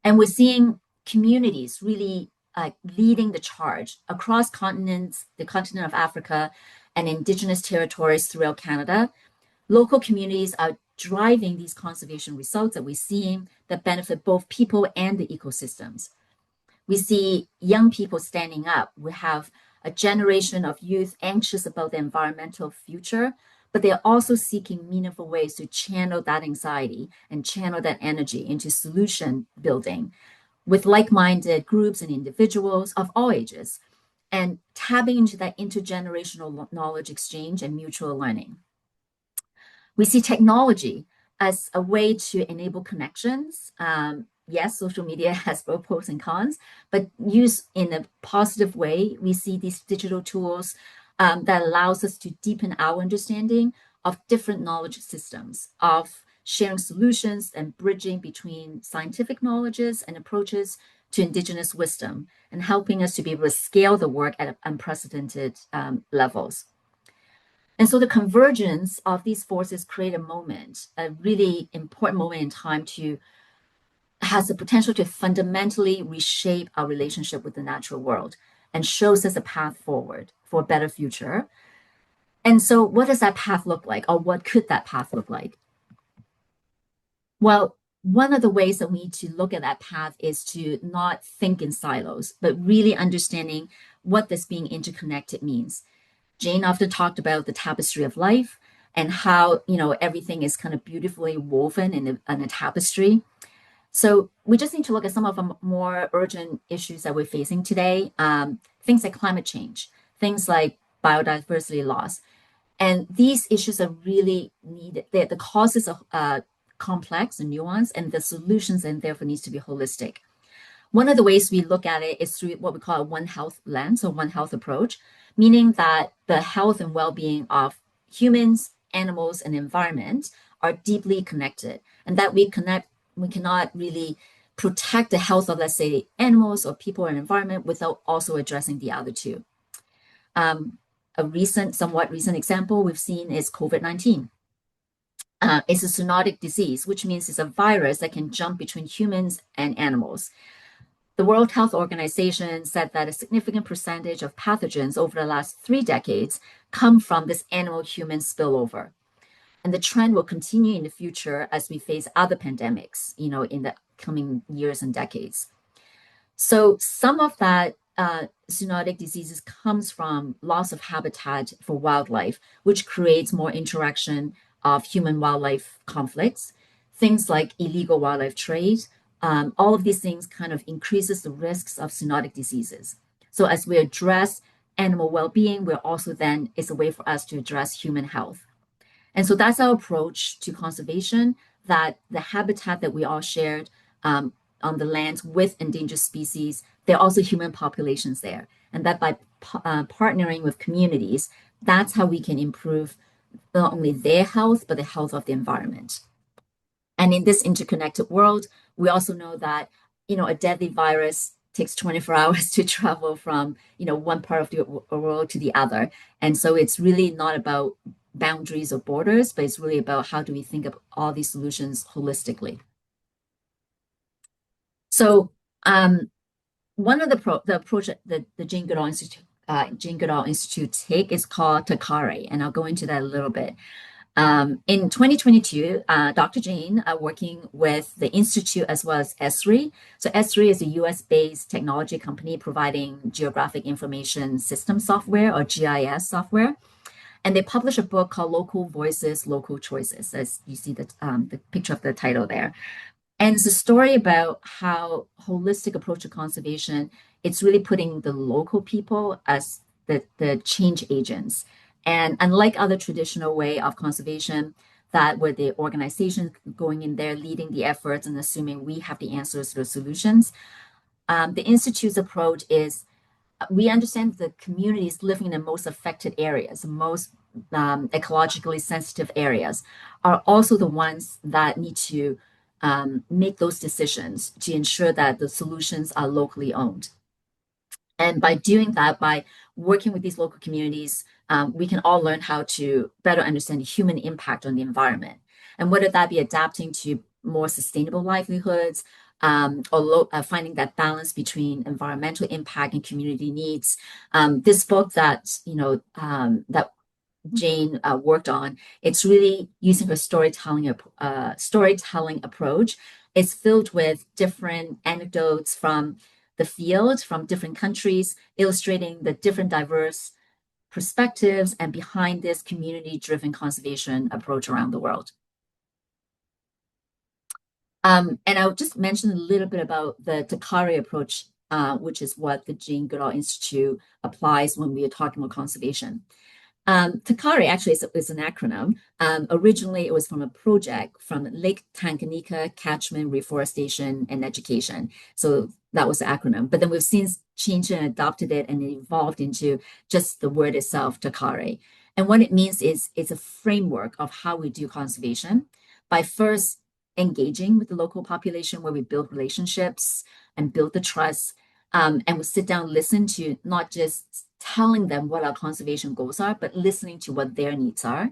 And we're seeing communities really leading the charge across continents, the continent of Africa, and indigenous territories throughout Canada. Local communities are driving these conservation results that we're seeing that benefit both people and the ecosystems. We see young people standing up. We have a generation of youth anxious about the environmental future, but they're also seeking meaningful ways to channel that anxiety and channel that energy into solution building with like-minded groups and individuals of all ages, and tapping into that intergenerational knowledge exchange and mutual learning. We see technology as a way to enable connections. Yes, social media has both pros and cons, but used in a positive way, we see these digital tools that allows us to deepen our understanding of different knowledge systems, of sharing solutions and bridging between scientific knowledges and approaches to indigenous wisdom, and helping us to be able to scale the work at unprecedented levels. And so the convergence of these forces create a really important moment in time has the potential to fundamentally reshape our relationship with the natural world and shows us a path forward for a better future. And so what does that path look like, or what could that path look like? Well, one of the ways that we need to look at that path is to not think in silos, but really understanding what this being interconnected means. Jane often talked about the tapestry of life and how, everything is kind of beautifully woven in a tapestry. So we just need to look at some of the more urgent issues that we're facing today. Things like climate change, things like biodiversity loss. And these issues are really needed. The causes are complex and nuanced, and the solutions and therefore needs to be holistic. One of the ways we look at it is through what we call a One Health lens or One Health approach, meaning that the health and well-being of humans, animals, and environment are deeply connected, and that we cannot really protect the health of, let's say, animals or people and environment without also addressing the other two. A somewhat recent example we've seen is COVID-19. It's a zoonotic disease, which means it's a virus that can jump between humans and animals. The World Health Organization said that a significant percentage of pathogens over the last 3 decades come from this animal-human spillover. And the trend will continue in the future as we face other pandemics, in the coming years and decades. So some of that zoonotic diseases comes from loss of habitat for wildlife, which creates more interaction of human-wildlife conflicts, things like illegal wildlife trade. All of these things kind of increases the risks of zoonotic diseases. So as we address animal well-being, we're also then, it's a way for us to address human health. And so that's our approach to conservation, that the habitat that we all shared on the lands with endangered species, there are also human populations there. And that by partnering with communities, that's how we can improve not only their health, but the health of the environment. And in this interconnected world, we also know that, a deadly virus takes 24 hours to travel from, one part of the world to the other. And so it's really not about boundaries or borders, but it's really about how do we think of all these solutions holistically. So one of the approach that the Jane Goodall Institute take is called Takare, and I'll go into that a little bit. In 2022, Dr. Jane, working with the Institute as well as ESRI. So ESRI is a US-based technology company providing geographic information system software or GIS software. And they published a book called Local Voices, Local Choices, as you see the picture of the title there. And it's a story about how holistic approach to conservation, it's really putting the local people as the change agents. And unlike other traditional way of conservation, that where the organization going in there, leading the efforts and assuming we have the answers to the solutions, The Institute's approach is we understand the communities living in the most affected areas, the most ecologically sensitive areas, are also the ones that need to make those decisions to ensure that the solutions are locally owned. And by doing that, by working with these local communities, we can all learn how to better understand the human impact on the environment. And whether that be adapting to more sustainable livelihoods, or finding that balance between environmental impact and community needs. This book that that Jane worked on, it's really using her storytelling approach. It's filled with different anecdotes from the field, from different countries, illustrating the different diverse perspectives and behind this community-driven conservation approach around the world. And I'll just mention a little bit about the Takari approach, which is what the Jane Goodall Institute applies when we are talking about conservation. Takari actually is an acronym. Originally, it was from a project from Lake Tanganyika Catchment Reforestation and Education. So that was the acronym. But then we've since changed and adopted it, and it evolved into just the word itself, Takari. And what it means is it's a framework of how we do conservation by first engaging with the local population, where we build relationships and build the trust, and we sit down, listen to not just telling them what our conservation goals are, but listening to what their needs are.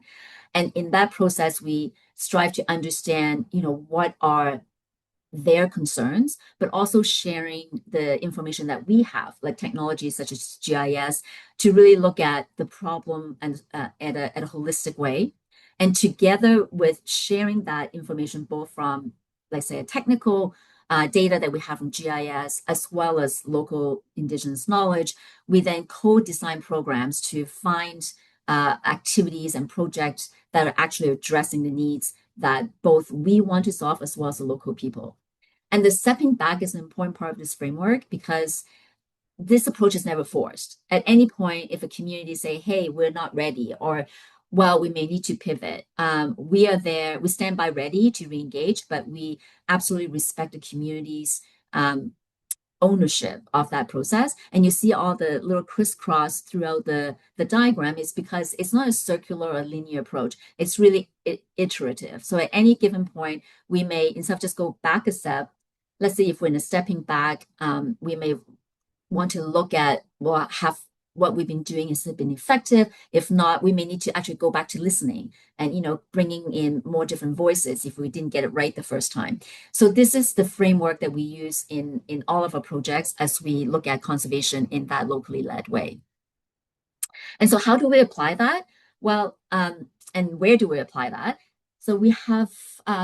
And in that process, we strive to understand, what are their concerns, but also sharing the information that we have, like technologies such as GIS, to really look at the problem and at a holistic way. And together with sharing that information, both from, let's say, a technical data that we have from GIS, as well as local indigenous knowledge, we then co-design programs to find activities and projects that are actually addressing the needs that both we want to solve as well as the local people. And the stepping back is an important part of this framework, because this approach is never forced. At any point, if a community say, hey, we're not ready, or well, we may need to pivot. We are there, we stand by ready to re-engage, but we absolutely respect the community's ownership of that process. And you see all the little crisscross throughout the diagram is because it's not a circular or linear approach. It's really iterative. So at any given point, we may, instead of just go back a step, let's say if we're in a stepping back, we may want to look at what we've been doing, has it been effective? If not, we may need to actually go back to listening and, bringing in more different voices if we didn't get it right the first time. So this is the framework that we use in all of our projects as we look at conservation in that locally led way. And so how do we apply that? Well, and where do we apply that? So we have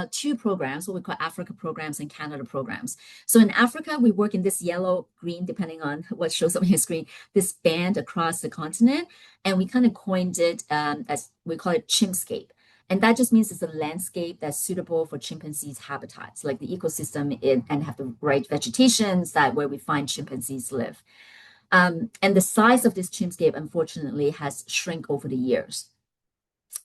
two programs, what we call Africa programs and Canada programs. So in Africa, we work in this yellow, green, depending on what shows up on your screen, this band across the continent. And we kind of coined it as we call it chimpscape. And that just means it's a landscape that's suitable for chimpanzees' habitats, like the ecosystem and have the right vegetations that where we find chimpanzees live. And the size of this chimpscape, unfortunately, has shrunk over the years.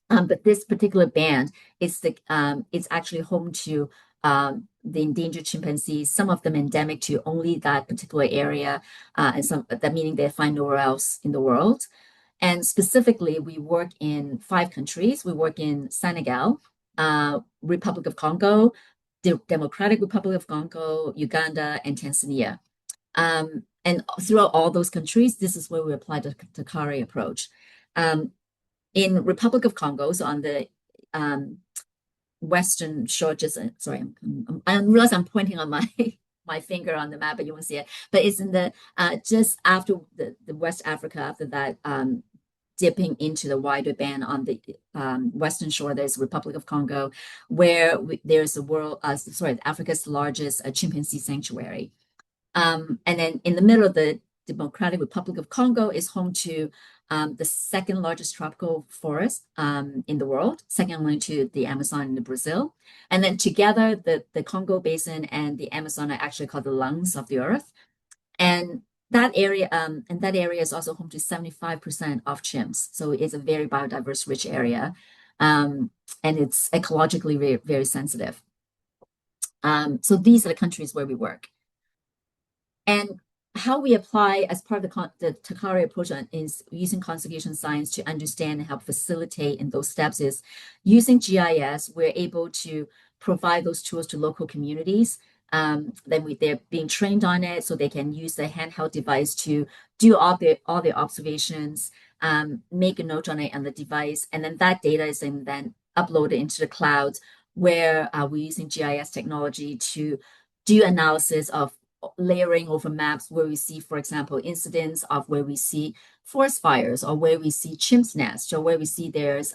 But this particular band is it's actually home to the endangered chimpanzees, some of them endemic to only that particular area, and some that meaning they find nowhere else in the world. And specifically, we work in 5 countries. We work in Senegal, Republic of Congo, Democratic Republic of Congo, Uganda, and Tanzania. And throughout all those countries, this is where we apply the Takari approach. In Republic of Congo, so on the western shore, just sorry, I realize I'm pointing on my finger on the map, but you won't see it. But it's in the just after the West Africa, after that, dipping into the wider band on the western shore, there's Republic of Congo, where there's Africa's largest chimpanzee sanctuary. And then in the middle of the Democratic Republic of Congo is home to the second largest tropical forest in the world, second only to the Amazon in Brazil. And then together, the Congo Basin and the Amazon are actually called the lungs of the earth. And that area is also home to 75% of chimps. So it's a very biodiverse, rich area. And it's ecologically very, very sensitive. So these are the countries where we work. And how we apply as part of the Takari approach is using conservation science to understand and help facilitate in those steps is using GIS, we're able to provide those tools to local communities. They're being trained on it so they can use the handheld device to do all their observations, make a note on it on the device, and then that data is then uploaded into the cloud where we're using GIS technology to do analysis of layering over maps where we see, for example, incidents of where we see forest fires or where we see chimps nests or where we see there's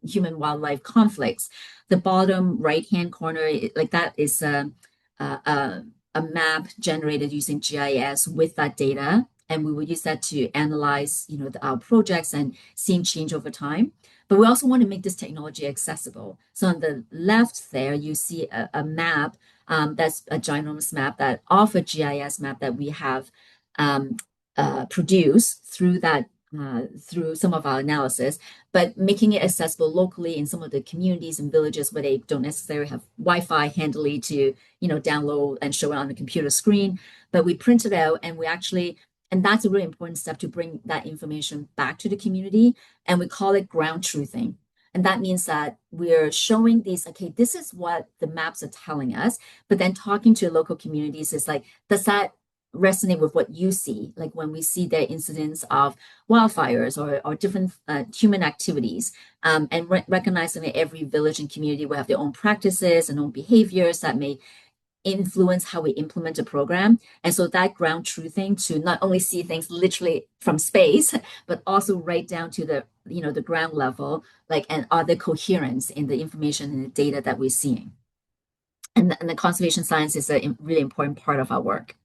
human wildlife conflicts. The bottom right-hand corner, like that is a map generated using GIS with that data. And we would use that to analyze, our projects and seeing change over time. But we also want to make this technology accessible. So on the left there, you see a map that's a ginormous map of a GIS map that we have produced through some of our analysis, but making it accessible locally in some of the communities and villages where they don't necessarily have Wi-Fi handily to, download and show it on the computer screen. But we print it out and that's a really important step to bring that information back to the community. And we call it ground truthing. And that means that we're showing okay, this is what the maps are telling us, but then talking to local communities is like, does that resonate with what you see? Like when we see the incidents of wildfires or different human activities, and recognizing that every village and community will have their own practices and own behaviors that may influence how we implement a program. And so that ground truthing to not only see things literally from space, but also right down to the ground level, and are there coherence in the information and the data that we're seeing. And the conservation science is a really important part of our work.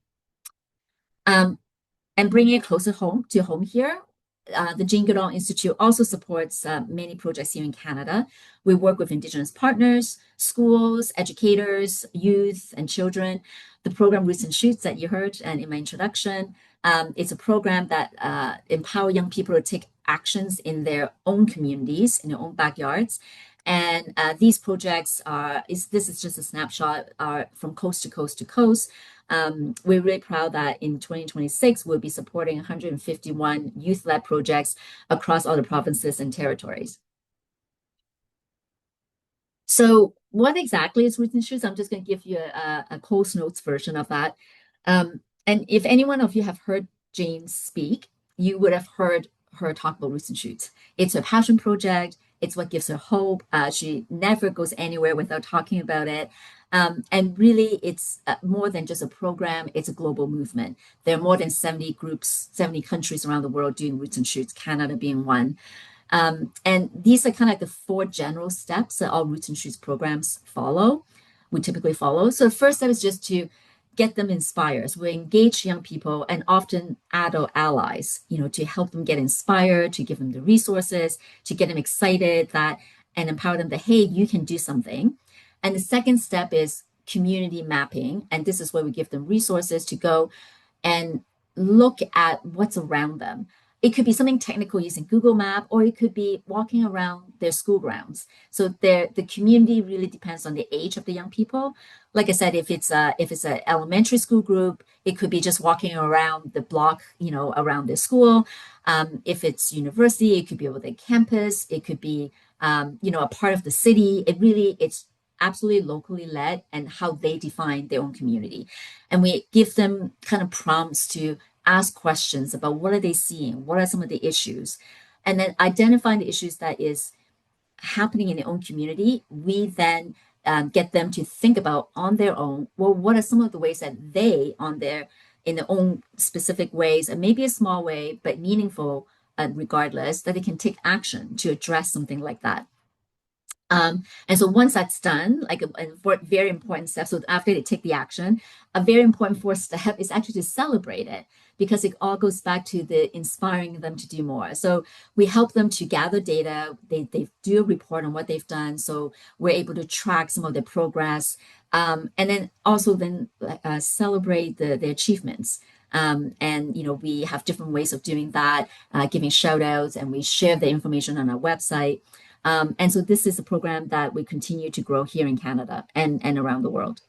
And bringing it closer to home here, the Jane Goodall Institute also supports many projects here in Canada. We work with Indigenous partners, schools, educators, youth, and children. The program Roots and Shoots that you heard and in my introduction, it's a program that empower young people to take actions in their own communities, in their own backyards. And these projects this is just a snapshot, are from coast to coast to coast. We're really proud that in 2026, we'll be supporting 151 youth-led projects across all the provinces and territories. So what exactly is Roots and Shoots? I'm just going to give you a Coast Notes version of that. And if any one of you have heard Jane speak, you would have heard her talk about Roots and Shoots. It's her passion project. It's what gives her hope. She never goes anywhere without talking about it. And really, it's more than just a program. It's a global movement. There are more than 70 groups, 70 countries around the world doing Roots and Shoots, Canada being one. And these are kind of like the 4 general steps that all Roots and Shoots programs we typically follow. So the first step is just to get them inspired. So we engage young people and often adult allies, to help them get inspired, to give them the resources, to get them excited and empower them that, hey, you can do something. And the second step is community mapping. And this is where we give them resources to go and look at what's around them. It could be something technical using Google Map, or it could be walking around their school grounds. So the community really depends on the age of the young people. Like I said, if it's an elementary school group, it could be just walking around the block, around their school. If it's university, it could be over the campus. It could be, a part of the city. It's absolutely locally led and how they define their own community. And we give them kind of prompts to ask questions about what are they seeing, what are some of the issues, and then identifying the issues that is happening in their own community. We then get them to think about on their own, well, what are some of the ways that they in their own specific ways, and maybe a small way, but meaningful regardless, that they can take action to address something like that. And so once that's done, a very important step, so after they take the action, a very important 4th step is actually to celebrate it, because it all goes back to the inspiring them to do more. So we help them to gather data. They do a report on what they've done. So we're able to track some of their progress, and then also celebrate their achievements. And we have different ways of doing that, giving shout outs, and we share the information on our website. And so this is a program that we continue to grow here in Canada and around the world.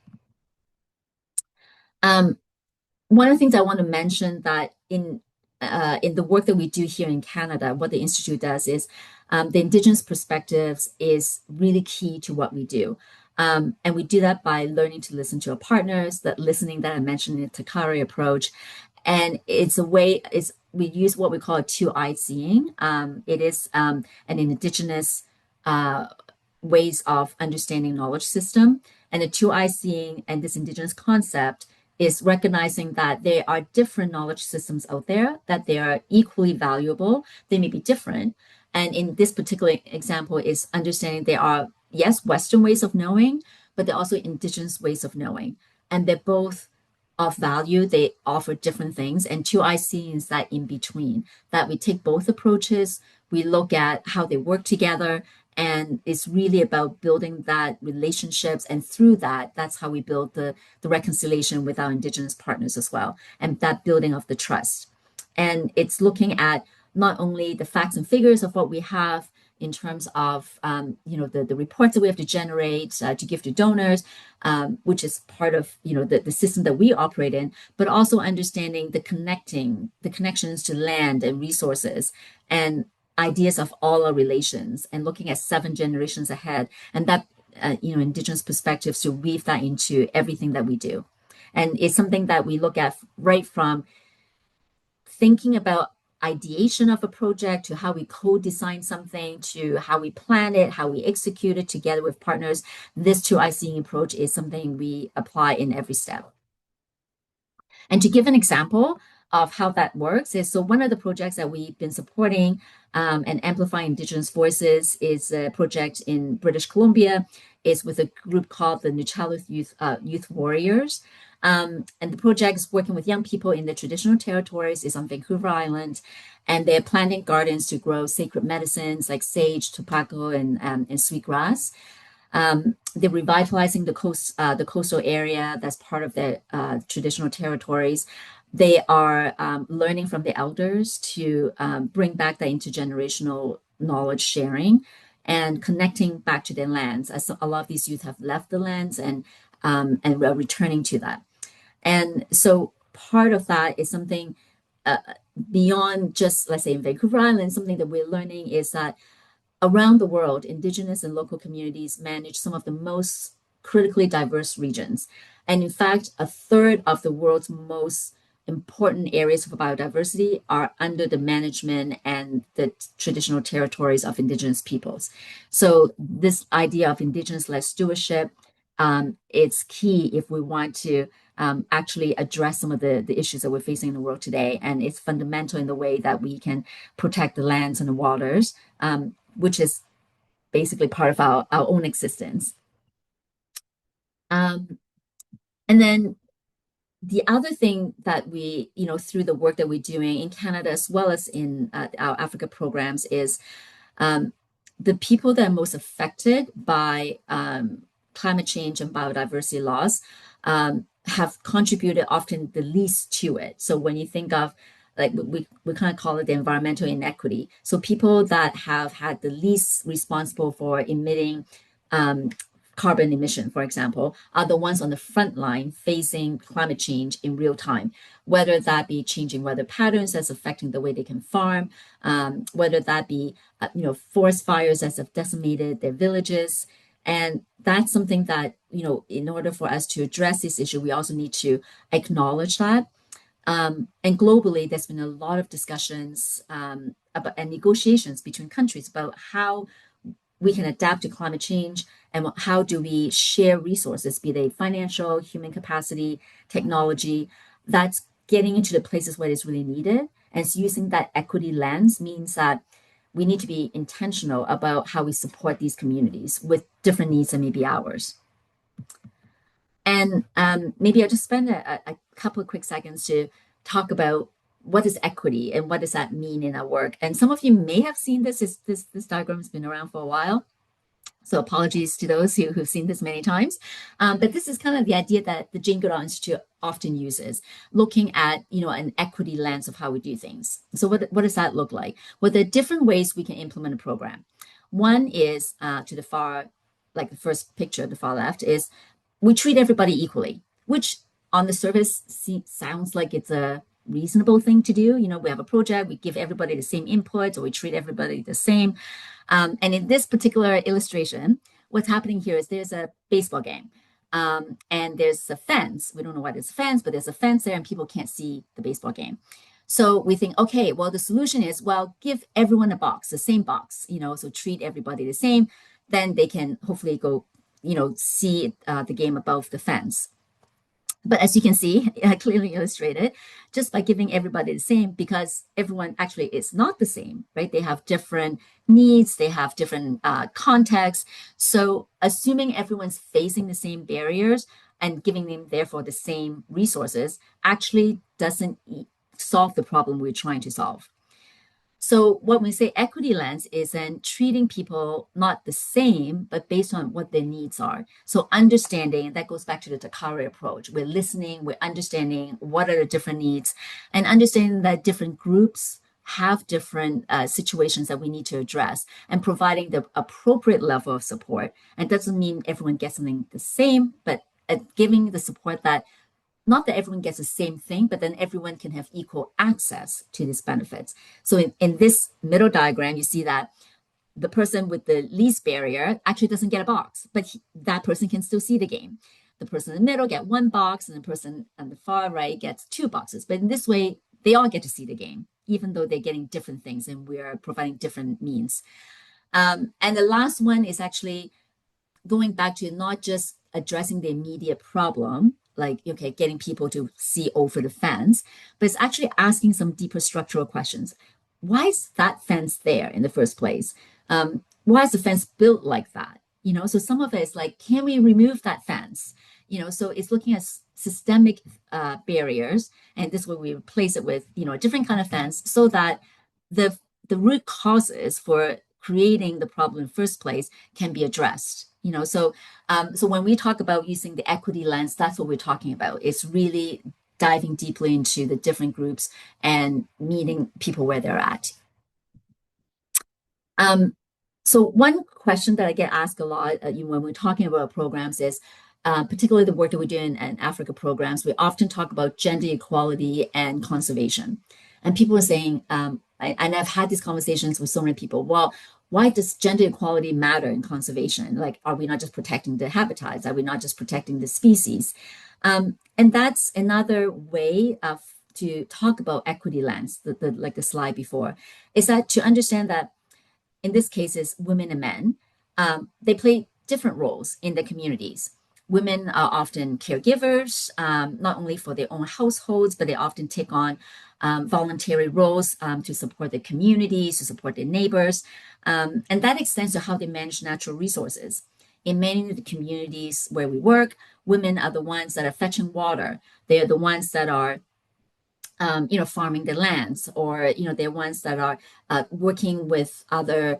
one of the things I want to mention that in the work that we do here in Canada, what the Institute does is the Indigenous perspectives is really key to what we do. And we do that by learning to listen to our partners, that listening that I mentioned in the Takari approach. And it's a way, we use what we call a two-eyed seeing. It is an Indigenous ways of understanding knowledge system. And the two-eye seeing and this Indigenous concept is recognizing that there are different knowledge systems out there, that they are equally valuable. They may be different. And in this particular example is understanding there are, yes, Western ways of knowing, but they're also Indigenous ways of knowing. And they're both of value. They offer different things. And two-eye seeing is that in between, that we take both approaches, we look at how they work together, and it's really about building that relationships. And through that, that's how we build the reconciliation with our Indigenous partners as well, and that building of the trust. And it's looking at not only the facts and figures of what we have in terms of the reports that we have to generate to give to donors, which is part of the system that we operate in, but also understanding the connections to land and resources and ideas of all our relations, and looking at 7 generations ahead, and that Indigenous perspectives to weave that into everything that we do. And it's something that we look at right from thinking about ideation of a project to how we co-design something to how we plan it, how we execute it together with partners. This two-eye seeing approach is something we apply in every step. And to give an example of how that works is, so one of the projects that we've been supporting and amplifying Indigenous voices is a project in British Columbia. It's with a group called the Nuchaluth Youth Warriors. And the project is working with young people in the traditional territories, is on Vancouver Island, and they're planting gardens to grow sacred medicines like sage, tobacco, and sweetgrass. They're revitalizing the coastal area that's part of the traditional territories. They are learning from the elders to bring back that intergenerational knowledge sharing and connecting back to their lands, as a lot of these youth have left the lands and are returning to that. And so part of that is something beyond just, let's say, in Vancouver Island, something that we're learning is that around the world, Indigenous and local communities manage some of the most critically diverse regions. And in fact, a third of the world's most important areas of biodiversity are under the management and the traditional territories of Indigenous peoples. So this idea of Indigenous-led stewardship, it's key if we want to actually address some of the issues that we're facing in the world today. And it's fundamental in the way that we can protect the lands and the waters, which is basically part of our own existence. And then the other thing that we, through the work that we're doing in Canada, as well as in our Africa programs, is the people that are most affected by climate change and biodiversity loss have contributed often the least to it. So when you think of, like, we kind of call it the environmental inequity. So people that have had the least responsible for emitting carbon emission, for example, are the ones on the front line facing climate change in real time, whether that be changing weather patterns that's affecting the way they can farm, whether that be, forest fires that have decimated their villages. And that's something that, in order for us to address this issue, we also need to acknowledge that. And globally, there's been a lot of discussions about and negotiations between countries about how we can adapt to climate change and how do we share resources, be they financial, human capacity, technology, that's getting into the places where it's really needed. And it's using that equity lens means that we need to be intentional about how we support these communities with different needs than maybe ours. And maybe I'll just spend a couple of quick seconds to talk about what is equity and what does that mean in our work. And some of you may have seen this. This diagram has been around for a while. So apologies to those who've seen this many times. But this is kind of the idea that the Jane Goodall Institute often uses, looking at, an equity lens of how we do things. So what does that look like? Well, there are different ways we can implement a program. One is to the far, like the first picture, the far left, is we treat everybody equally, which on the surface sounds like it's a reasonable thing to do. We have a project, we give everybody the same input, or we treat everybody the same. And in this particular illustration, what's happening here is there's a baseball game. And there's a fence. We don't know why there's a fence, but there's a fence there and people can't see the baseball game. So we think, okay, well, the solution is, well, give everyone a box, the same box, so treat everybody the same. Then they can hopefully go, see the game above the fence. But as you can see, clearly illustrated, just by giving everybody the same, because everyone actually is not the same, right? They have different needs, they have different contexts. So assuming everyone's facing the same barriers and giving them, therefore, the same resources actually doesn't solve the problem we're trying to solve. So when we say equity lens is then treating people not the same, but based on what their needs are. So understanding, that goes back to the Dakari approach. We're listening, we're understanding what are the different needs, and understanding that different groups have different situations that we need to address, and providing the appropriate level of support. And it doesn't mean everyone gets something the same, but giving the support that not that everyone gets the same thing, but then everyone can have equal access to these benefits. So in this middle diagram, you see that the person with the least barrier actually doesn't get a box, but that person can still see the game. The person in the middle get one box, and the person on the far right gets two boxes. But in this way, they all get to see the game, even though they're getting different things and we're providing different means. And the last one is actually going back to not just addressing the immediate problem, like, okay, getting people to see over the fence, but it's actually asking some deeper structural questions. Why is that fence there in the first place? Why is the fence built like that? So some of it is like, can we remove that fence? So it's looking at systemic barriers, and this way we replace it with, a different kind of fence, so that the root causes for creating the problem in the first place can be addressed. So when we talk about using the equity lens, that's what we're talking about. It's really diving deeply into the different groups and meeting people where they're at. So one question that I get asked a lot when we're talking about programs is, particularly the work that we do in Africa programs, we often talk about gender equality and conservation. And people are saying, and I've had these conversations with so many people, well, why does gender equality matter in conservation? Like, are we not just protecting the habitats? Are we not just protecting the species? And that's another way to talk about equity lens, like the slide before, is that to understand that in this case is women and men, they play different roles in the communities. Women are often caregivers, not only for their own households, but they often take on voluntary roles to support their communities, to support their neighbors. And that extends to how they manage natural resources. In many of the communities where we work, women are the ones that are fetching water. They are the ones that are farming the lands, or, they're ones that are working with other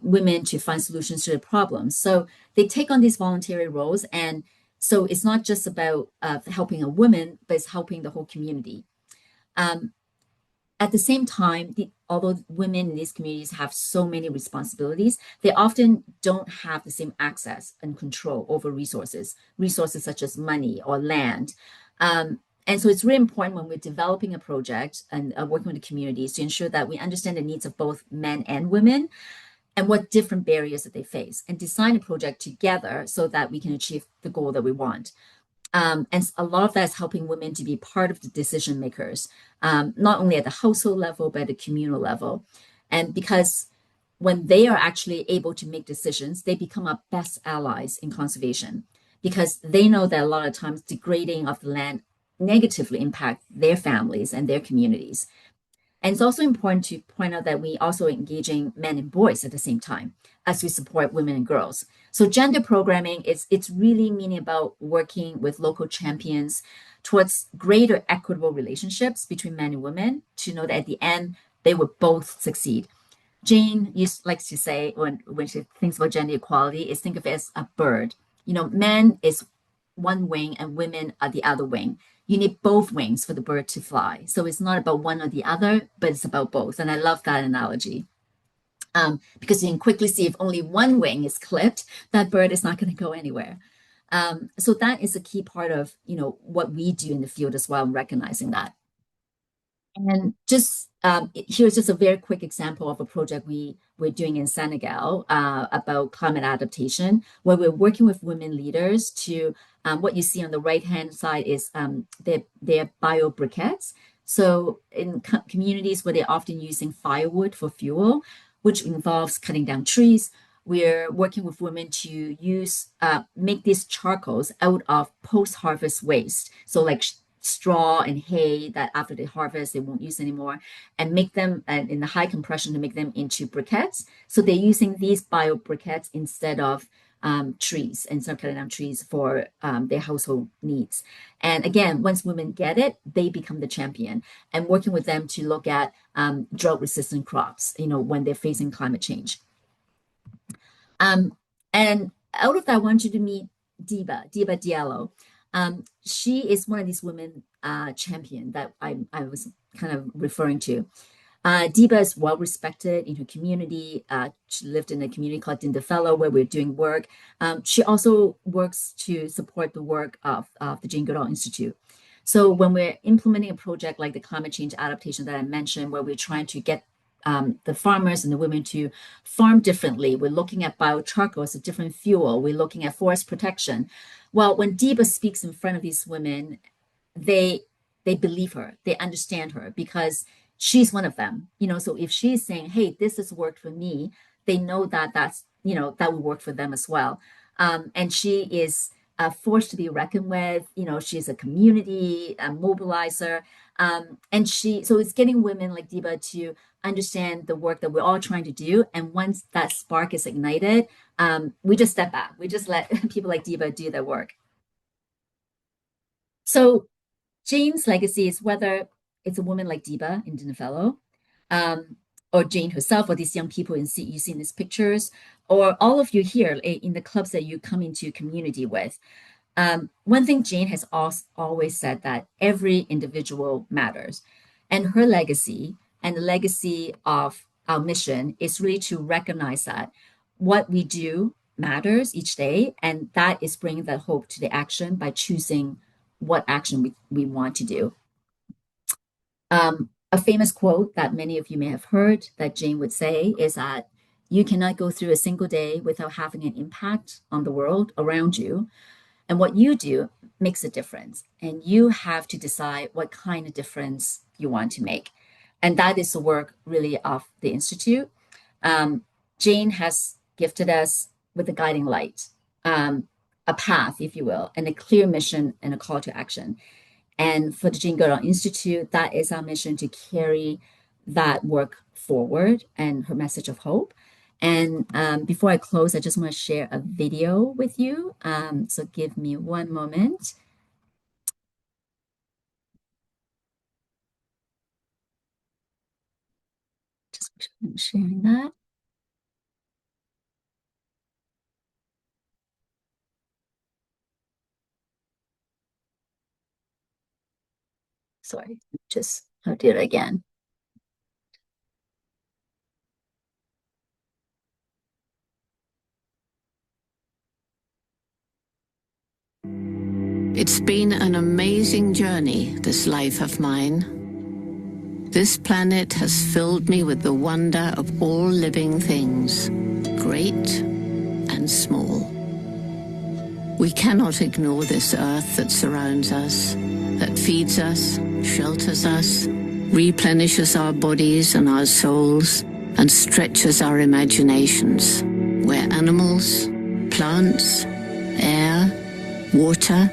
women to find solutions to the problems. So they take on these voluntary roles. And so it's not just about helping a woman, but it's helping the whole community. At the same time, although women in these communities have so many responsibilities, they often don't have the same access and control over resources such as money or land. And so it's really important when we're developing a project and working with the communities to ensure that we understand the needs of both men and women and what different barriers that they face, and design a project together so that we can achieve the goal that we want. And a lot of that is helping women to be part of the decision makers, not only at the household level, but at the communal level. And because when they are actually able to make decisions, they become our best allies in conservation, because they know that a lot of times degrading of the land negatively impact their families and their communities. And it's also important to point out that we also engaging men and boys at the same time as we support women and girls. So gender programming it's really meaning about working with local champions towards greater equitable relationships between men and women, to know that at the end they would both succeed. Jane likes to say when she thinks about gender equality is think of it as a bird. Men is one wing and women are the other wing. You need both wings for the bird to fly. So it's not about one or the other, but it's about both. And I love that analogy. Because you can quickly see if only one wing is clipped, that bird is not going to go anywhere. So that is a key part of, what we do in the field as well, recognizing that. And just here's just a very quick example of a project we're doing in Senegal about climate adaptation, where we're working with women leaders to, what you see on the right-hand side is their bio briquettes. So in communities where they're often using firewood for fuel, which involves cutting down trees, we're working with women to make these charcoals out of post-harvest waste. So like straw and hay that after they harvest, they won't use anymore, and make them in the high compression to make them into briquettes. So they're using these bio briquettes instead of trees, instead of cutting down trees for their household needs. And again, once women get it, they become the champion, and working with them to look at drought resistant crops, when they're facing climate change. And out of that, I want you to meet Diba Diallo. She is one of these women champion that I was kind of referring to. Diba is well respected in her community. She lived in a community called Dindafelo where we're doing work. She also works to support the work of the Jane Goodall Institute. So when we're implementing a project like the climate change adaptation that I mentioned, where we're trying to get the farmers and the women to farm differently. We're looking at biocharcoal as a different fuel. We're looking at forest protection. Well, when Diba speaks in front of these women, they believe her, they understand her because she's one of them. So if she's saying, hey, this has worked for me, they know that that will work for them as well. And she is a force to be reckoned with. She's a community mobilizer. So it's getting women like Diba to understand the work that we're all trying to do. And once that spark is ignited, we just step back. We just let people like Diba do their work. So Jane's legacy is whether it's a woman like Diba in Dindafelo, or Jane herself, or these young people you see in these pictures, or all of you here in the clubs that you come into community with. One thing Jane has always said that every individual matters, and her legacy and the legacy of our mission is really to recognize that what we do matters each day, and that is bringing that hope to the action by choosing what action we want to do. A famous quote that many of you may have heard that Jane would say is that you cannot go through a single day without having an impact on the world around you. And what you do makes a difference. And you have to decide what kind of difference you want to make. And that is the work really of the Institute. Jane has gifted us with a guiding light, a path, if you will, and a clear mission and a call to action. And for the Jane Goodall Institute, that is our mission to carry that work forward and her message of hope. And before I close, I just want to share a video with you. So give me one moment. Just sharing that. Sorry, I'll do it again. It's been an amazing journey, this life of mine. This planet has filled me with the wonder of all living things, great and small. We cannot ignore this earth that surrounds us, that feeds us, shelters us, replenishes our bodies and our souls, and stretches our imaginations, where animals, plants, air, water,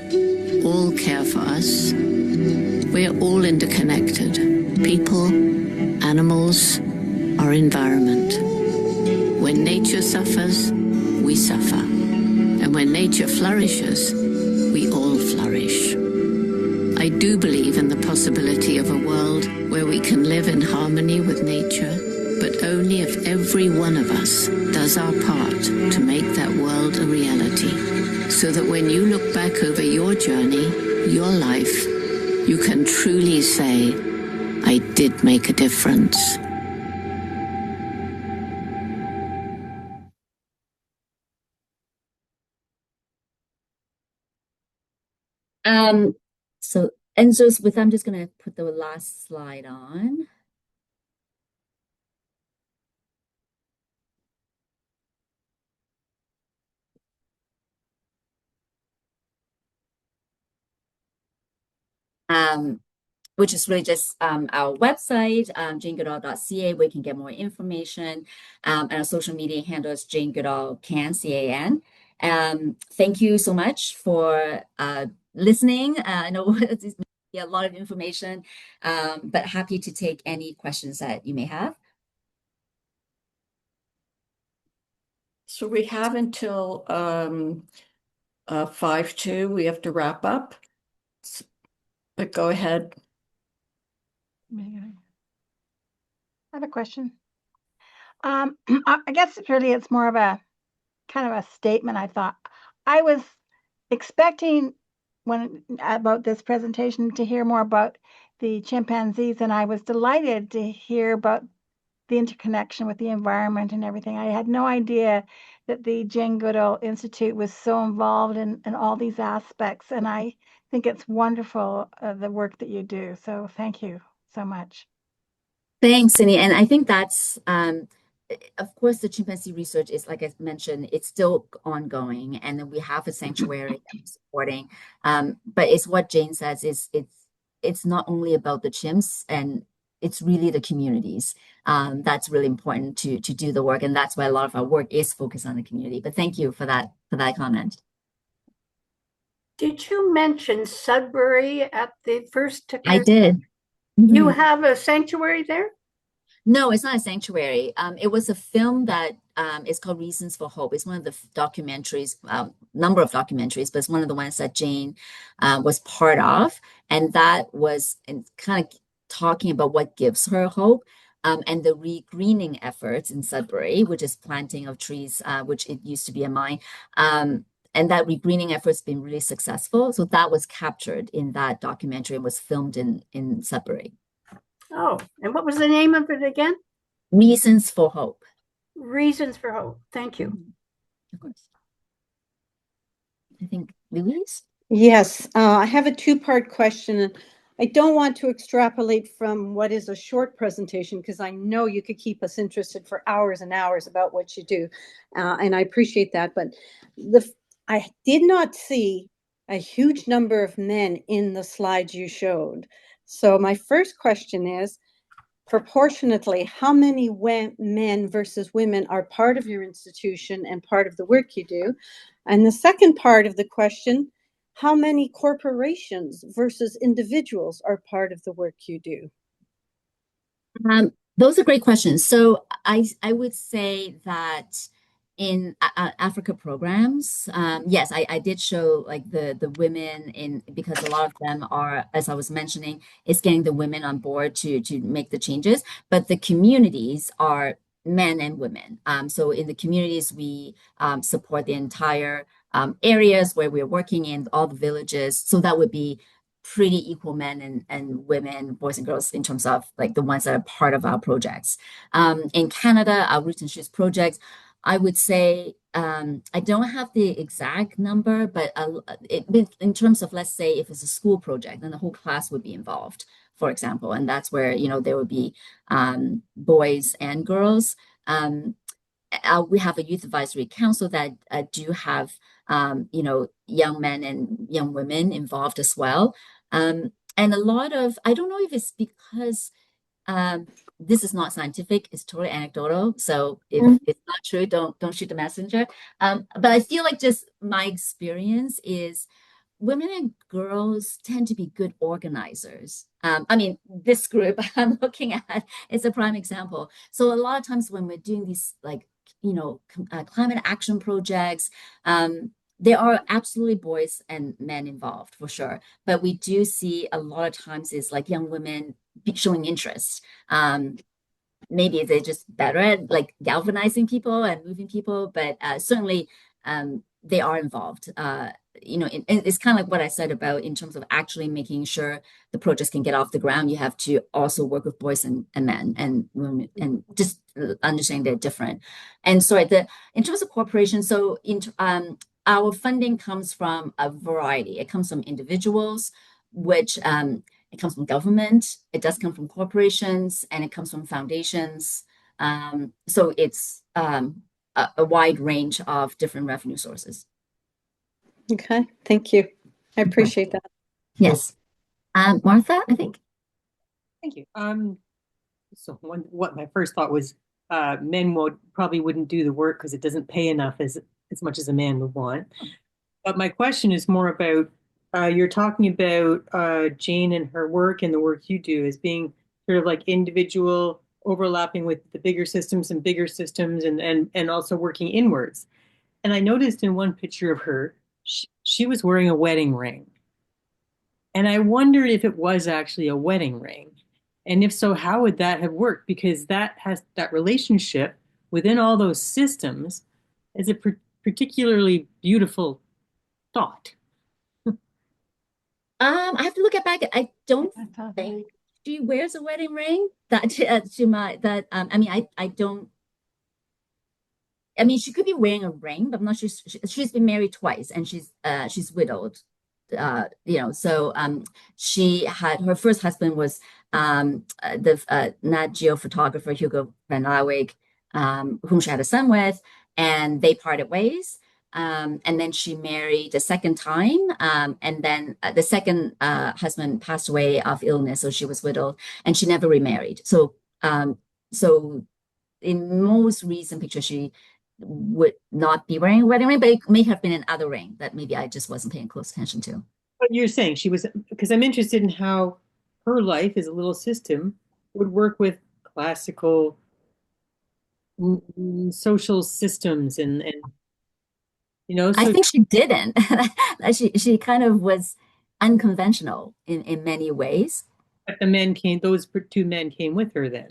all care for us. We're all interconnected. People, animals, our environment. When nature suffers, we suffer. And when nature flourishes, we all flourish. I do believe in the possibility of a world where we can live in harmony with nature, but only if every one of us does our part to make that world a reality. So that when you look back over your journey, your life, you can truly say, I did make a difference. So, and just with, I'm just going to put the last slide on. Which is really just our website, janegoodall.ca, where you can get more information. And our social media handle is Jane Goodall Can, C-A-N. Thank you so much for listening. I know it's a lot of information, but happy to take any questions that you may have. So we have until 5:02. We have to wrap up. But go ahead. I have a question. I guess it's more of a kind of a statement. I thought I was expecting about this presentation to hear more about the chimpanzees, and I was delighted to hear about the interconnection with the environment and everything. I had no idea that the Jane Goodall Institute was so involved in all these aspects, and I think it's wonderful, the work that you do. So thank you so much. Thanks, Cindy. And I think that's, of course, the chimpanzee research is, like I mentioned, it's still ongoing, and then we have a sanctuary that we're supporting. But it's what Jane says is it's not only about the chimps, and it's really the communities. That's really important to do the work, and that's why a lot of our work is focused on the community. But thank you for that comment. Did you mention Sudbury at the first? I did. You have a sanctuary there? No, it's not a sanctuary. It was a film that is called Reasons for Hope. It's one of the documentaries, number of documentaries, but it's one of the ones that Jane was part of. And that was kind of talking about what gives her hope, and the regreening efforts in Sudbury, which is planting of trees, which it used to be a mine. And that regreening effort's been really successful. So that was captured in that documentary and was filmed in Sudbury. Oh, and what was the name of it again? Reasons for Hope. Reasons for Hope. Thank you. Of course. I think Louise? Yes, I have a two-part question. I don't want to extrapolate from what is a short presentation because I know you could keep us interested for hours and hours about what you do, and I appreciate that. But I did not see a huge number of men in the slides you showed. So my first question is, proportionately, how many men versus women are part of your institution and part of the work you do? And the second part of the question, how many corporations versus individuals are part of the work you do? Those are great questions. So I would say that in Africa programs, yes, I did show like the women because a lot of them are, as I was mentioning, is getting the women on board to make the changes, but the communities are men and women. So in the communities, we support the entire areas where we're working in, all the villages. So that would be pretty equal men and women, boys and girls, in terms of like the ones that are part of our projects. In Canada, our Roots and Shoots projects, I would say, I don't have the exact number, but in terms of, let's say, if it's a school project, then the whole class would be involved, for example, and that's where, there would be boys and girls. We have a youth advisory council that do have, young men and young women involved as well. And a lot of, I don't know if it's because this is not scientific, it's totally anecdotal. So if it's not true, don't shoot the messenger. But I feel like just my experience is women and girls tend to be good organizers. I mean, this group I'm looking at is a prime example. So a lot of times when we're doing these climate action projects, there are absolutely boys and men involved for sure, but we do see a lot of times is like young women showing interest. Maybe they're just better at like galvanizing people and moving people, but certainly they are involved. It's kind of like what I said about in terms of actually making sure the projects can get off the ground. You have to also work with boys and men and women, and just understanding they're different. And so in terms of cooperation, so our funding comes from a variety. It comes from individuals, which it comes from government, it does come from corporations, and it comes from foundations. So it's a wide range of different revenue sources. Okay, thank you. I appreciate that. Yes. Martha, I think. Thank you. So what my first thought was, men probably wouldn't do the work because it doesn't pay enough as much as a man would want. But my question is more about, you're talking about Jane and her work and the work you do as being sort of like individual overlapping with the bigger systems and also working inwards. And I noticed in one picture of her, she was wearing a wedding ring. And I wondered if it was actually a wedding ring. And if so, how would that have worked? Because that relationship within all those systems is a particularly beautiful thought. I have to look it back. I don't think she wears a wedding ring. I don't. I mean, she could be wearing a ring, but I'm not sure. She's been married twice, and she's widowed. So she had her first husband was the Nat Geo photographer Hugo van Lawick, whom she had a son with, and they parted ways. And then she married a second time, and then the second husband passed away of illness, so she was widowed, and she never remarried. So in most recent pictures, she would not be wearing a wedding ring, but it may have been another ring that maybe I just wasn't paying close attention to. But you're saying she was, because I'm interested in how her life as a little system would work with classical social systems and I so think she didn't. She kind of was unconventional in many ways. but those two men came with her then.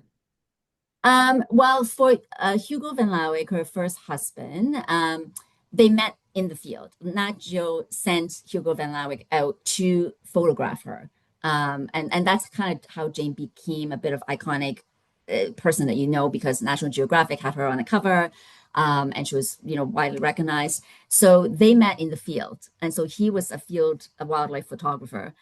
Well, for Hugo van Lawick, her first husband, they met in the field. Nat Geo sent Hugo van Lawick out to photograph her. And that's kind of how Jane became a bit of iconic person that because National Geographic had her on a cover, and she was widely recognized. So they met in the field, and so he was a wildlife photographer.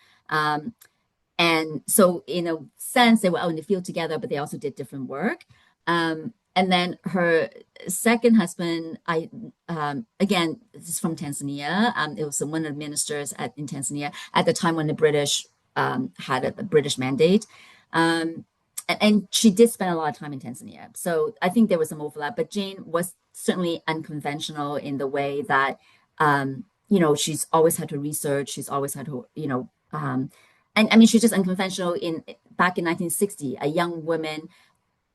And so in a sense, they were out in the field together, but they also did different work. And then her second husband, again, this is from Tanzania. It was one of the ministers in Tanzania at the time when the British had a British mandate. And she did spend a lot of time in Tanzania. So I think there was some overlap, but Jane was certainly unconventional in the way that, she's always had to research. She's always had to, and I mean, she's just unconventional back in 1960, a young woman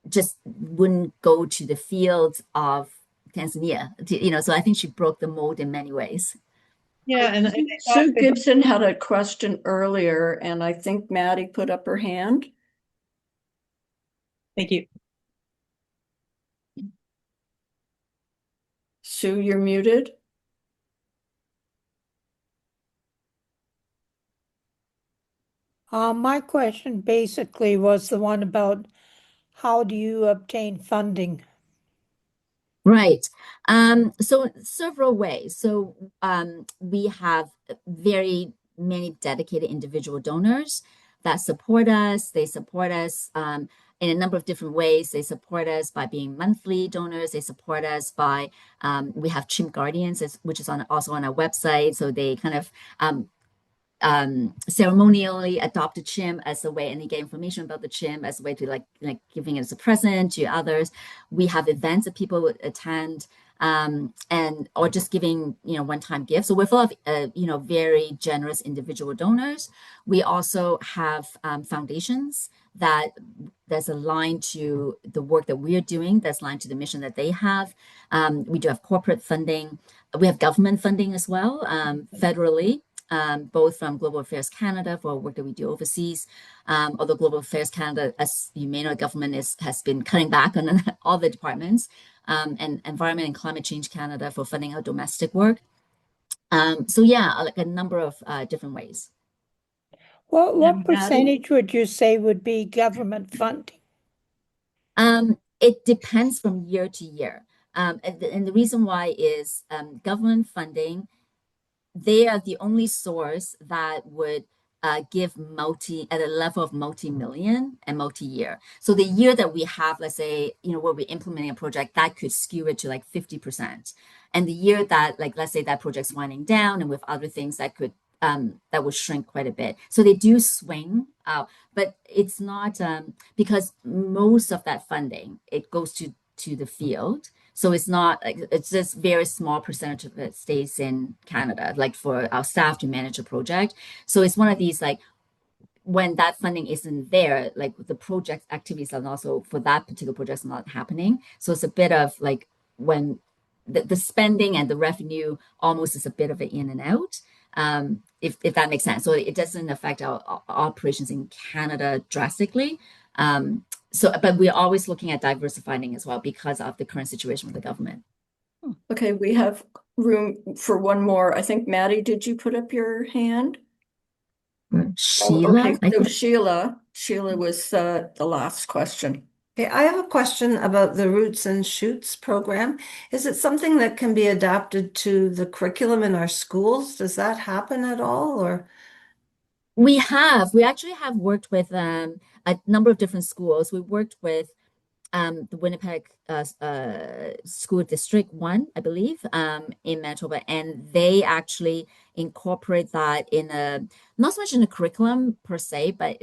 just wouldn't go to the fields of Tanzania, so I think she broke the mold in many ways. Yeah, and Sue Gibson had a question earlier, and I think Maddie put up her hand. Thank you. Sue, you're muted. My question basically was the one about how do you obtain funding? Right. So several ways. So we have very many dedicated individual donors that support us. They support us in a number of different ways. They support us by being monthly donors. They support us by, we have chimp guardians, which is also on our website. So they kind of ceremonially adopt a chimp as a way, and they get information about the chimp as a way to like giving it as a present to others. We have events that people would attend, or just giving one-time gifts. So we're full of very generous individual donors. We also have foundations that's aligned to the work that we're doing, that's aligned to the mission that they have. We do have corporate funding. We have government funding as well, federally. Both from Global Affairs Canada for work that we do overseas. Although Global Affairs Canada, as you may know, government has been cutting back on all the departments, and Environment and Climate Change Canada for funding our domestic work. So yeah, like a number of different ways. What percentage would you say would be government funding? It depends from year to year. And the reason why is government funding, they are the only source that would give multi at a level of multi-million and multi-year. So the year that we have, let's say, where we're implementing a project, that could skew it to like 50%. And the year that, like, let's say that project's winding down and with other things that would shrink quite a bit. So they do swing out, but it's not because most of that funding, it goes to the field. So it's not like it's just very small percentage of it stays in Canada, like for our staff to manage a project. So it's one of these like when that funding isn't there, like the project activities are also for that particular project is not happening. So it's a bit of like when the spending and the revenue almost is a bit of an in and out. If that makes sense. So it doesn't affect our operations in Canada drastically. But we're always looking at diversifying as well because of the current situation with the government. Okay, we have room for one more. I think, Maddie, did you put up your hand? Sheila, okay, so Sheila was the last question. Okay, I have a question about the Roots and Shoots program. Is it something that can be adapted to the curriculum in our schools? Does that happen at all, or? We actually have worked with a number of different schools. We worked with the Winnipeg School District 1, I believe, in Manitoba, and they actually incorporate that in not so much in the curriculum per se, but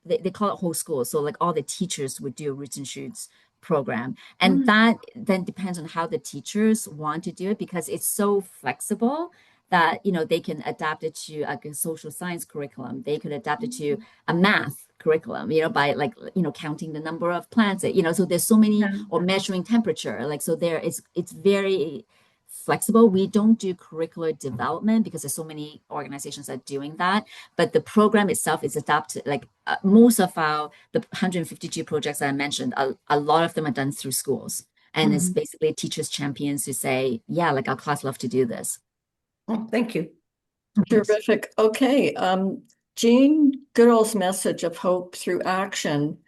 they call it whole school. So like all the teachers would do a Roots and Shoots program. And that then depends on how the teachers want to do it because it's so flexible that they can adapt it to a social science curriculum. They could adapt it to a math curriculum, by like counting the number of plants. So there's so many or measuring temperature. Like so, it's very flexible. We don't do curricular development because there's so many organizations that are doing that. But the program itself is adapted. Like most of the 152 projects that I mentioned, a lot of them are done through schools, and it's basically teachers champions who say, yeah, like our class love to do this. Oh, thank you. Terrific. Okay. Jane Goodall's message of hope through action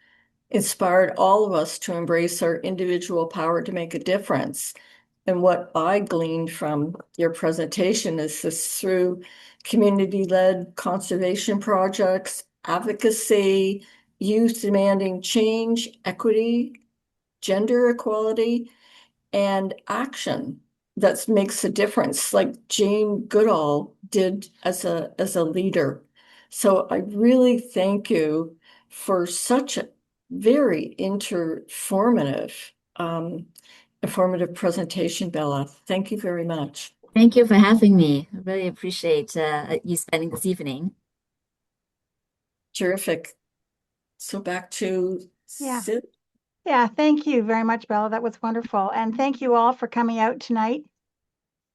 inspired all of us to embrace our individual power to make a difference. And what I gleaned from your presentation is this through community-led conservation projects, advocacy, youth demanding change, equity, gender equality, and action that makes a difference, like Jane Goodall did as a leader. So I really thank you for such a very informative presentation, Bella. Thank you very much. Thank you for having me. I really appreciate you spending this evening. Terrific. So back to Sid. Yeah, thank you very much, Bella. That was wonderful. And thank you all for coming out tonight.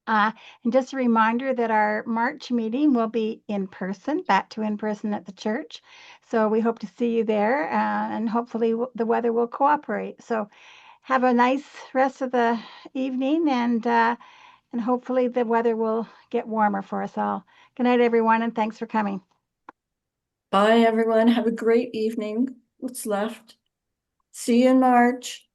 And just a reminder that our March meeting will be back to in person at the church. So we hope to see you there and hopefully the weather will cooperate. So have a nice rest of the evening and hopefully the weather will get warmer for us all. Good night, everyone, and thanks for coming. Bye, everyone. Have a great evening. What's left? See you in March.